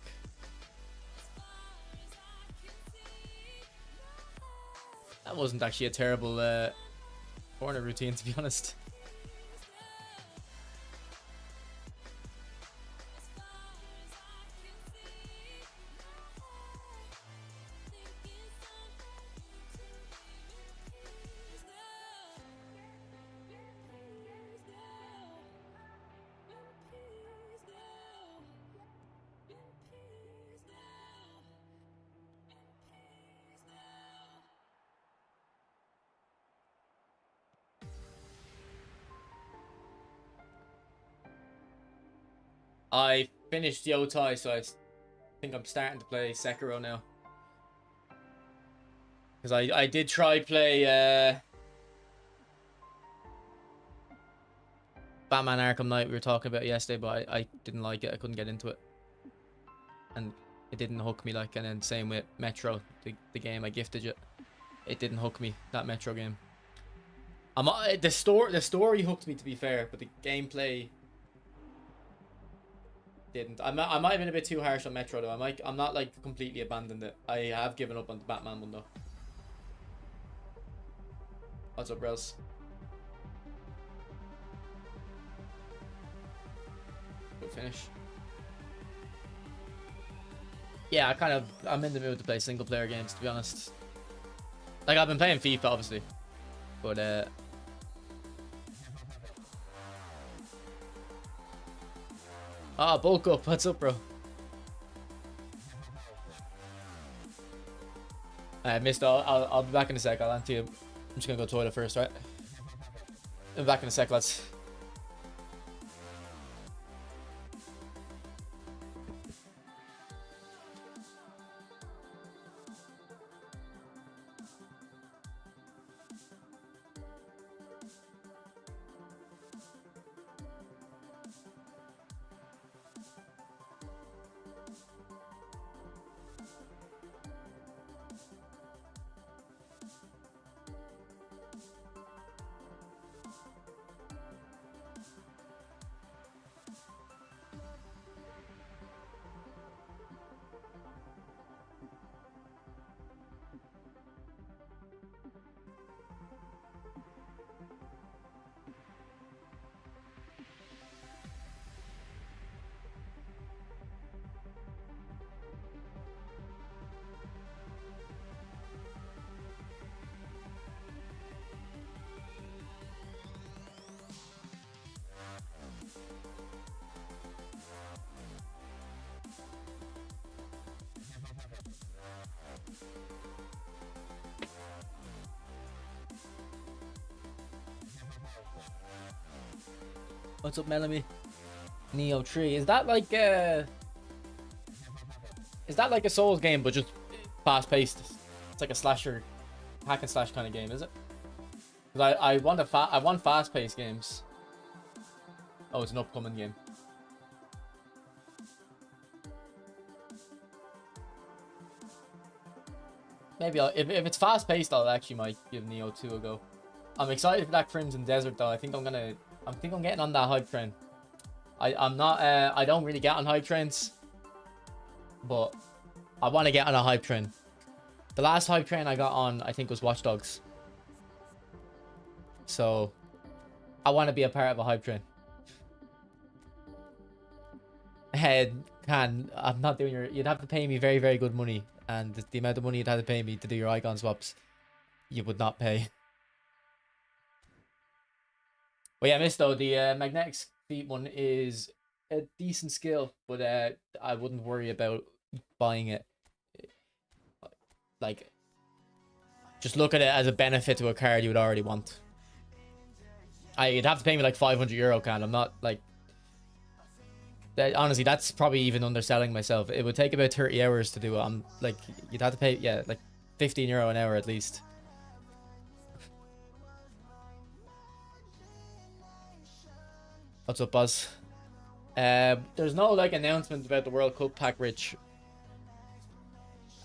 That wasn't actually a terrible corner routine, to be honest. I finished Yotai, so I think I'm starting to play Sekiro now. Because I did try play Batman Arkham Knight we were talking about yesterday, but I didn't like it. I couldn't get into it. And it didn't hook me, like, and then same with Metro, the game I gifted you. It didn't hook me, that Metro game. The story hooked me, to be fair, but the gameplay didn't. I might have been a bit too harsh on Metro though. I'm not like completely abandoned it. I have given up on the Batman one though. What's up, bros? Good finish. Yeah, I'm in the mood to play single player games, to be honest. Like, I've been playing FIFA obviously, but bulk up. What's up, bro? I missed. I'll be back in a sec. I'll answer you. I'm just gonna go to the toilet first, right? I'll be back in a sec, lads. What's up, Melanie? Neo 3. Is that like a Souls game but just fast paced? It's like a slasher, hack and slash kind of game, is it? Because I want fast paced games. Oh, it's an upcoming game. Maybe if it's fast paced, I'll actually might give Neo 2 a go. I'm excited for that Crimson Desert though. I think I'm getting on that hype train. I'm not I don't really get on hype trains, but I want to get on a hype train. The last hype train I got on, I think, was Watch Dogs. So I want to be a part of a hype train. I'm not doing you'd have to pay me very, very good money, and the amount of money you'd have to pay me to do your icon swaps, you would not pay. But yeah, Miss though, the magnetic feet one is a decent skill, but I wouldn't worry about buying it. Like, just look at it as a benefit to a card you would already want. You'd have to pay me like €500, Can. I'm not like that. Honestly, that's probably even underselling myself. It would take about 30 hours to do it. I'm like, you'd have to pay, yeah, like €15 an hour at least. What's up, Buzz? There's no like announcement about the World Cup pack, Rich.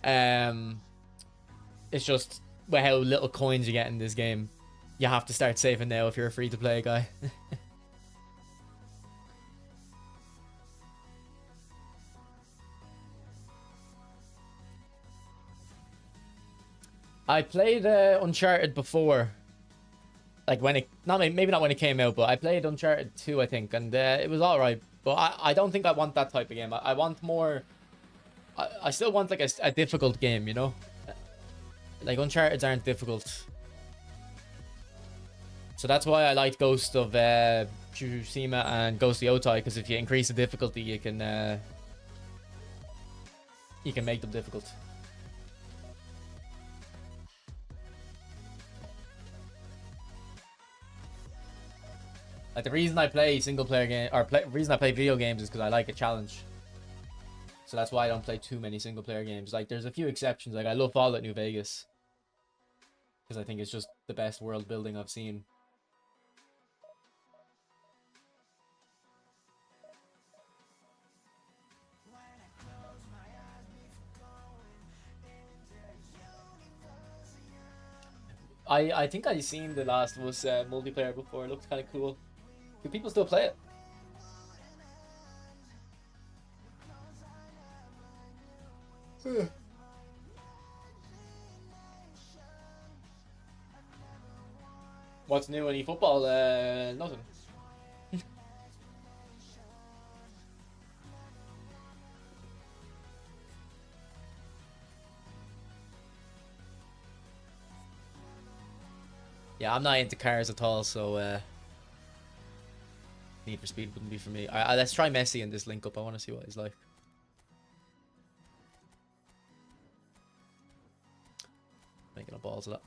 It's just how little coins you get in this game. You have to start saving now if you're a free-to-play guy. I played Uncharted before. Like when it, maybe not when it came out, but I played Uncharted 2, I think, and it was alright. But I don't think I want that type of game. I want more. I still want like a difficult game, you know? Like Uncharted aren't difficult. So that's why I liked Ghost of Tsushima and Ghost of Yotai, because if you increase the difficulty, you can make them difficult. Like the reason I play single player game or reason I play video games is because I like a challenge. So that's why I don't play too many single player games. Like there's a few exceptions. Like I love Fallout New Vegas because I think it's just the best world building I've seen. I think I've seen The Last of Us multiplayer before. It looked kind of cool. Do people still play it? What's new in eFootball? Nothing. Yeah, I'm not into cars at all, so Need for Speed wouldn't be for me. Let's try Messi in this link up. I want to see what he's like. Making a balls of that.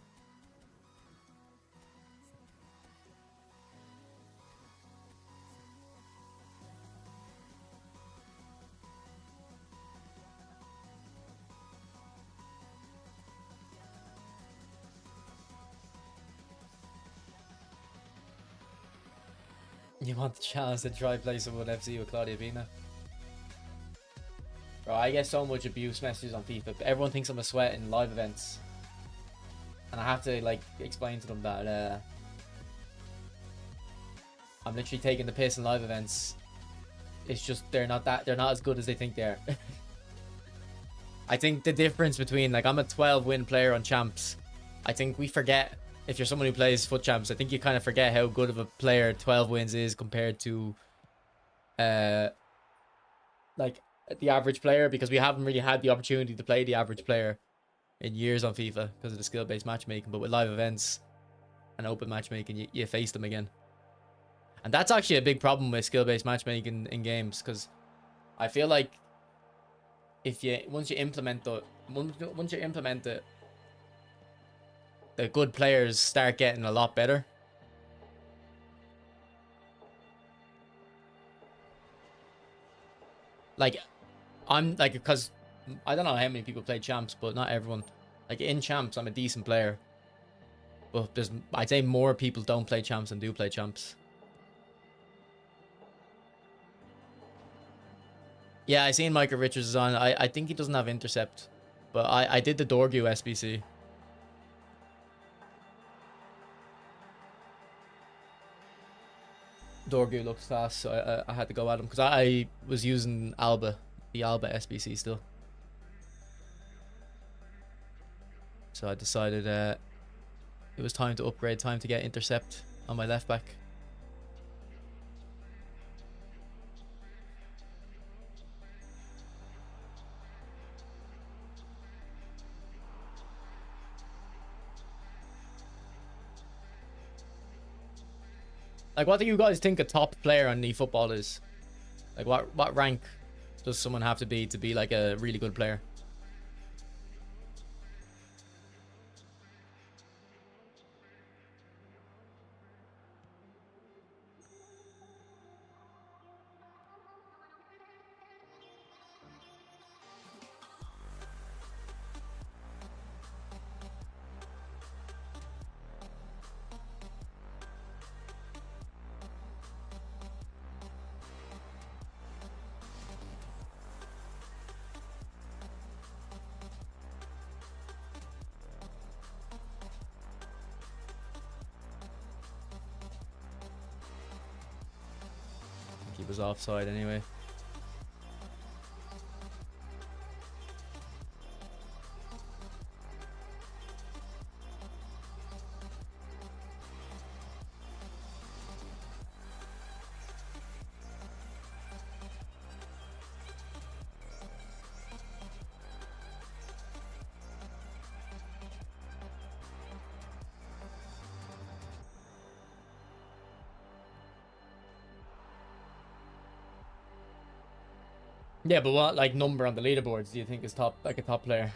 You want the chance to try play someone FC with Claudia Pina? Bro, I get so much abuse messages on FIFA. Everyone thinks I'm a sweat in live events. And I have to like explain to them that I'm literally taking the piss in live events. It's just they're not as good as they think they are. I think the difference between like I'm a 12 win player on champs. I think we forget. If you're someone who plays FUT Champs, I think you kind of forget how good of a player 12 wins is compared to like the average player, because we haven't really had the opportunity to play the average player in years on FIFA because of the skill-based matchmaking. But with live events and open matchmaking, you face them again. And that's actually a big problem with skill-based matchmaking in games, because I feel like if you once you implement it, the good players start getting a lot better. Like, I'm like, because I don't know how many people play champs, but not everyone. Like in champs, I'm a decent player. But I'd say more people don't play champs than do play champs. Yeah, I seen Micah Richards is on. I think he doesn't have intercept, but I did the Dorgu SBC. Dorgu looks fast, so I had to go at him because I was using Alba, the Alba SBC still. So I decided it was time to upgrade, time to get intercept on my left back. Like, what do you guys think a top player on eFootball is? Like, what rank does someone have to be like a really good player? He was offside anyway. Yeah, but what like number on the leaderboards do you think is top, like a top player?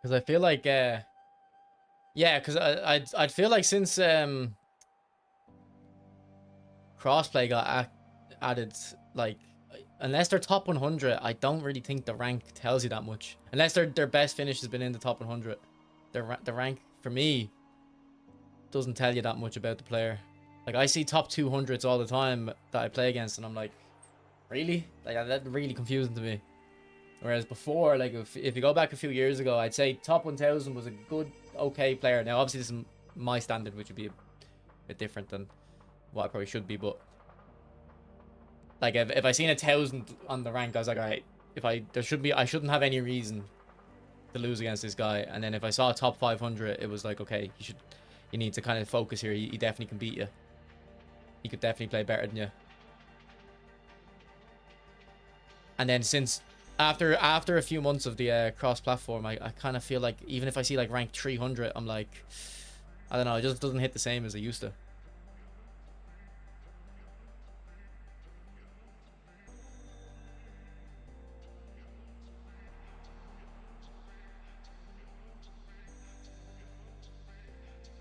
Because I feel like, yeah, because I'd feel like since crossplay got added, like, unless they're top 100, I don't really think the rank tells you that much. Unless their best finish has been in the top 100, the rank for me doesn't tell you that much about the player. Like, I see top 200s all the time that I play against, and I'm like, really? Like, that's really confusing to me. Whereas before, like, if you go back a few years ago, I'd say top 1000 was a good, okay player. Now, obviously, this is my standard, which would be a bit different than what I probably should be, but like, if I seen 1000 on the rank, I was like, all right, I shouldn't have any reason to lose against this guy. And then if I saw a top 500, it was like, okay, you need to kind of focus here. He definitely can beat you. He could definitely play better than you. And then since after a few months of the cross-platform, I kind of feel like even if I see like rank 300, I'm like, I don't know, it just doesn't hit the same as it used to.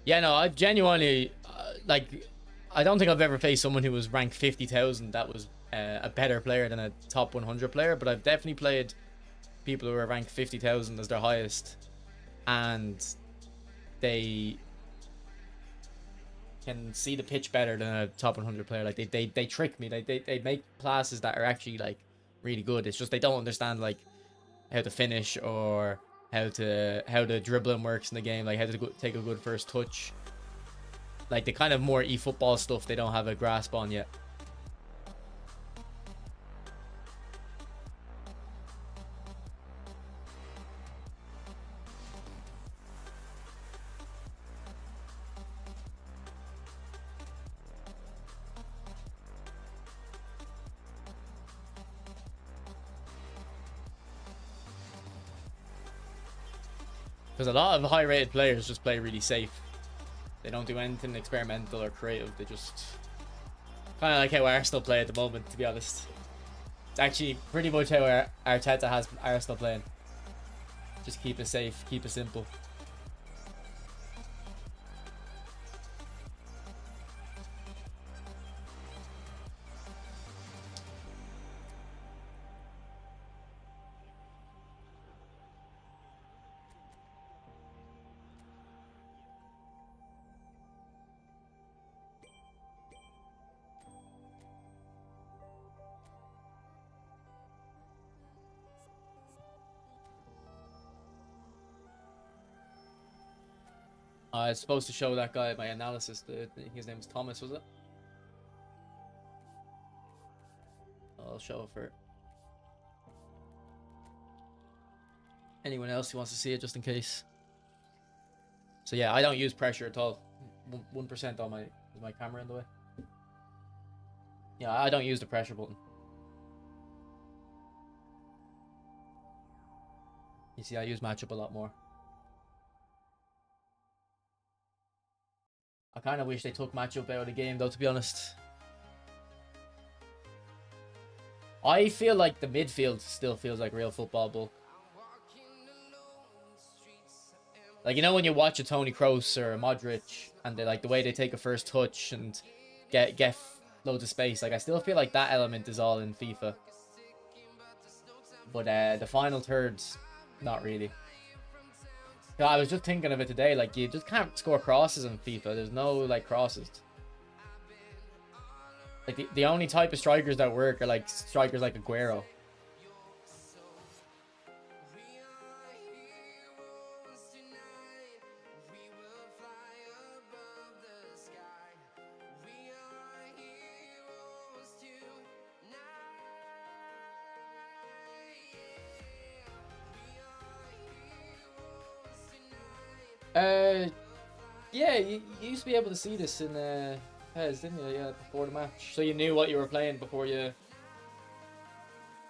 Yeah, no, I've genuinely, like, I don't think I've ever faced someone who was ranked 50,000 that was a better player than a top 100 player, but I've definitely played people who are ranked 50,000 as their highest, and they can see the pitch better than a top 100 player. Like, they trick me. They make passes that are actually, like, really good. It's just they don't understand, like, how to finish or how the dribbling works in the game, like how to take a good first touch. Like the kind of more eFootball stuff they don't have a grasp on yet. Because a lot of high-rated players just play really safe. They don't do anything experimental or creative. They just kind of like how Arsenal play at the moment, to be honest. It's actually pretty much how Arteta has Arsenal playing. Just keep it safe, keep it simple. I was supposed to show that guy my analysis. His name was Thomas, was it? I'll show it for anyone else who wants to see it, just in case. So yeah, I don't use pressure at all. 1% on my camera in the way. Yeah, I don't use the pressure button. You see, I use matchup a lot more. I kind of wish they took matchup out of the game, though, to be honest. I feel like the midfield still feels like real football, but like, you know, when you watch a Toni Kroos or a Modric, and they like the way they take a first touch and get loads of space. Like, I still feel like that element is all in FIFA, but the final thirds, not really. I was just thinking of it today, like, you just can't score crosses in FIFA. There's no, like, crosses. Like, the only type of strikers that work are, like, strikers like Aguero. Yeah, you used to be able to see this in PES, didn't you? Yeah, before the match, so you knew what you were playing before you.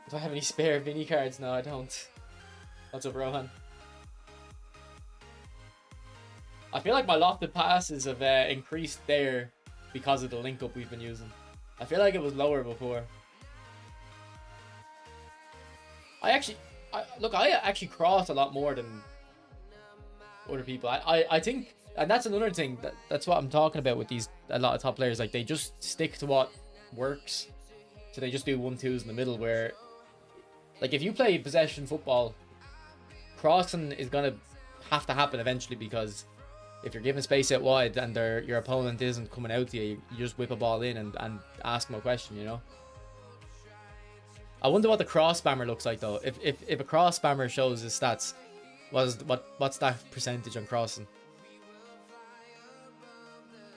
Do I have any spare mini cards? No, I don't. What's up, Rohan? I feel like my lofted passes have increased there because of the link up we've been using. I feel like it was lower before. I actually cross a lot more than other people. I think, and that's another thing, that's what I'm talking about with a lot of top players. Like, they just stick to what works. So they just do 1-2s in the middle, where, like, if you play possession football, crossing is gonna have to happen eventually, because if you're giving space out wide and your opponent isn't coming out to you, you just whip a ball in and ask them a question, you know? I wonder what the cross spammer looks like, though. If a cross spammer shows his stats, what's that percentage on crossing?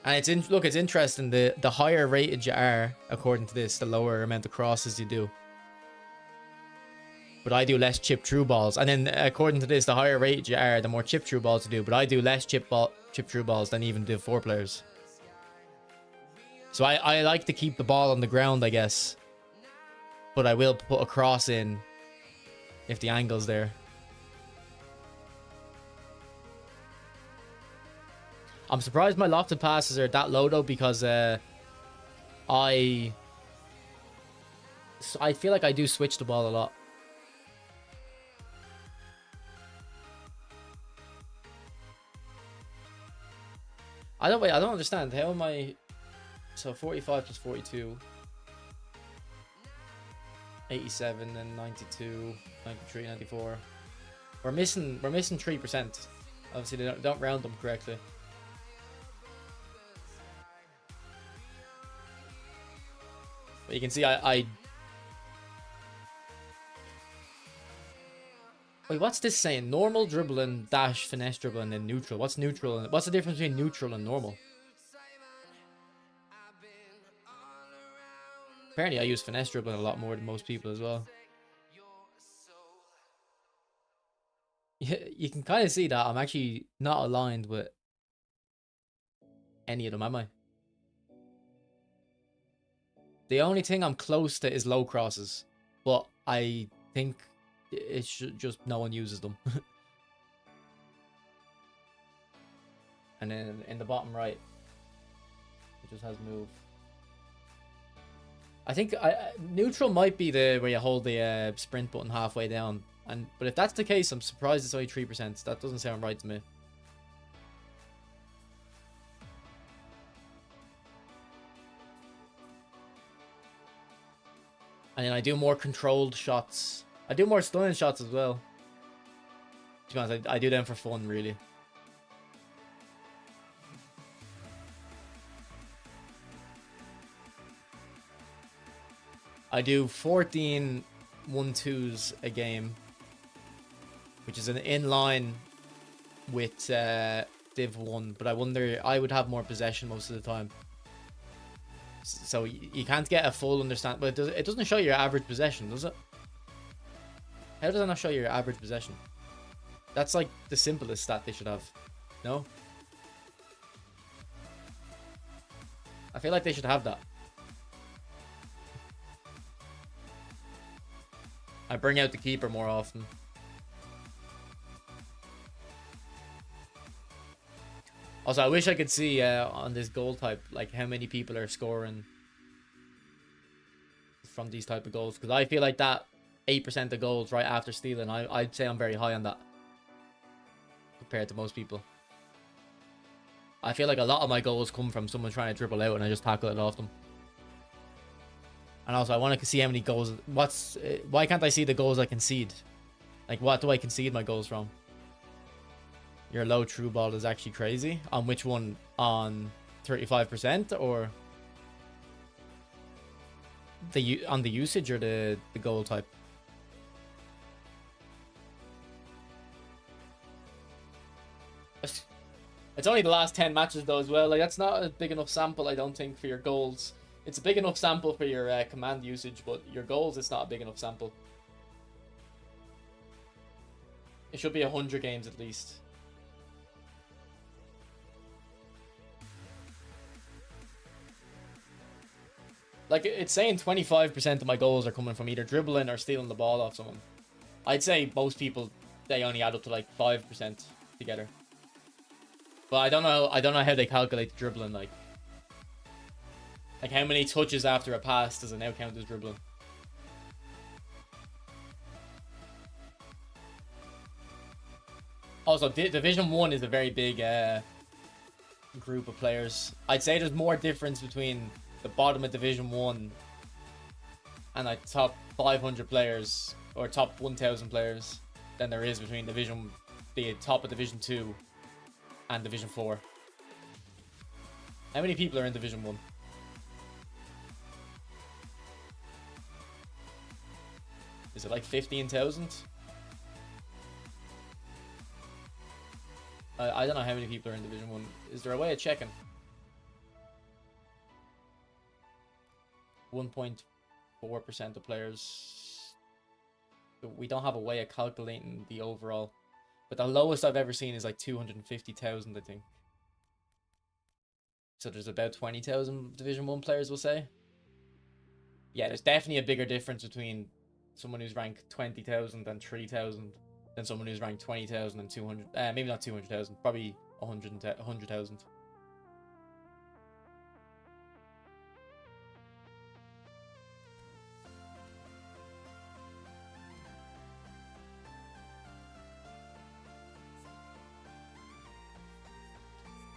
And it's interesting. The higher rated you are, according to this, the lower amount of crosses you do. But I do less chip through balls. And then according to this, the higher rated you are, the more chip through balls you do. But I do less chip through balls than even Div 4 players. So I like to keep the ball on the ground, I guess. But I will put a cross in if the angle's there. I'm surprised my lofted passes are that low, though, because I feel like I do switch the ball a lot. I don't understand. How am I? So 45 plus 42. 87 and 92, 93, 94. We're missing 3%. Obviously they don't round them correctly. But you can see I wait, what's this saying? Normal dribbling, dash, finesse dribbling, and neutral. What's neutral? And what's the difference between neutral and normal? Apparently I use finesse dribbling a lot more than most people as well. Yeah, you can kind of see that I'm actually not aligned with any of them, am I? The only thing I'm close to is low crosses, but I think it should just no one uses them. And then in the bottom right, it just has move. I think neutral might be where you hold the sprint button halfway down, but if that's the case, I'm surprised it's only 3%. That doesn't sound right to me. And then I do more controlled shots. I do more stunning shots as well. To be honest, I do them for fun, really. I do 14 1-2s a game, which is in line with Div 1, but I wonder, I would have more possession most of the time. So you can't get a full understand, but it doesn't show your average possession, does it? How does that not show your average possession? That's like the simplest stat they should have. No? I feel like they should have that. I bring out the keeper more often. Also, I wish I could see on this goal type, like how many people are scoring from these type of goals. Because I feel like that 8% of goals right after stealing, I'd say I'm very high on that compared to most people. I feel like a lot of my goals come from someone trying to dribble out and I just tackle it off them. And also, I want to see how many goals. Why can't I see the goals I concede? Like, what do I concede my goals from? Your low true ball is actually crazy. On which one? On 35% or on the usage or the goal type? It's only the last 10 matches though as well. Like, that's not a big enough sample, I don't think, for your goals. It's a big enough sample for your command usage, but your goals, it's not a big enough sample. It should be 100 games at least. Like, it's saying 25% of my goals are coming from either dribbling or stealing the ball off someone. I'd say most people, they only add up to like 5% together. But I don't know how they calculate dribbling, like how many touches after a pass does it now count as dribbling? Also, Division 1 is a very big group of players. I'd say there's more difference between the bottom of Division 1 and like top 500 players or top 1,000 players than there is between the top of Division 2 and Division 4. How many people are in Division 1? Is it like 15,000? I don't know how many people are in Division 1. Is there a way of checking? 1.4% of players. We don't have a way of calculating the overall. But the lowest I've ever seen is like 250,000, I think. So there's about 20,000 Division 1 players, we'll say. Yeah, there's definitely a bigger difference between someone who's ranked 20,000 and 3,000 than someone who's ranked 20,000 and 200. Maybe not 200,000, probably 100,000.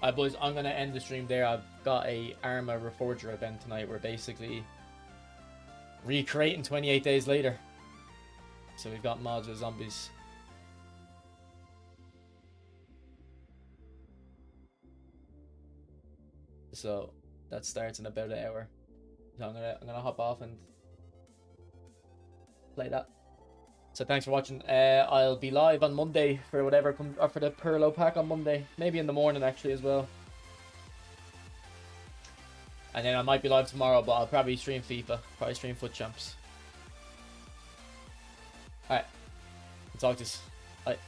Alright boys, I'm going to end the stream there. I've got a Arma Reforger event tonight. We're basically recreating 28 days later. So we've got mods with zombies. So that starts in about an hour. So I'm gonna hop off and play that. So thanks for watching. I'll be live on Monday for whatever comes, or for the Perlo pack on Monday. Maybe in the morning actually as well. And then I might be live tomorrow, but I'll probably stream FIFA. Probably stream Foot Champs. Alright. I'll talk to you. Bye.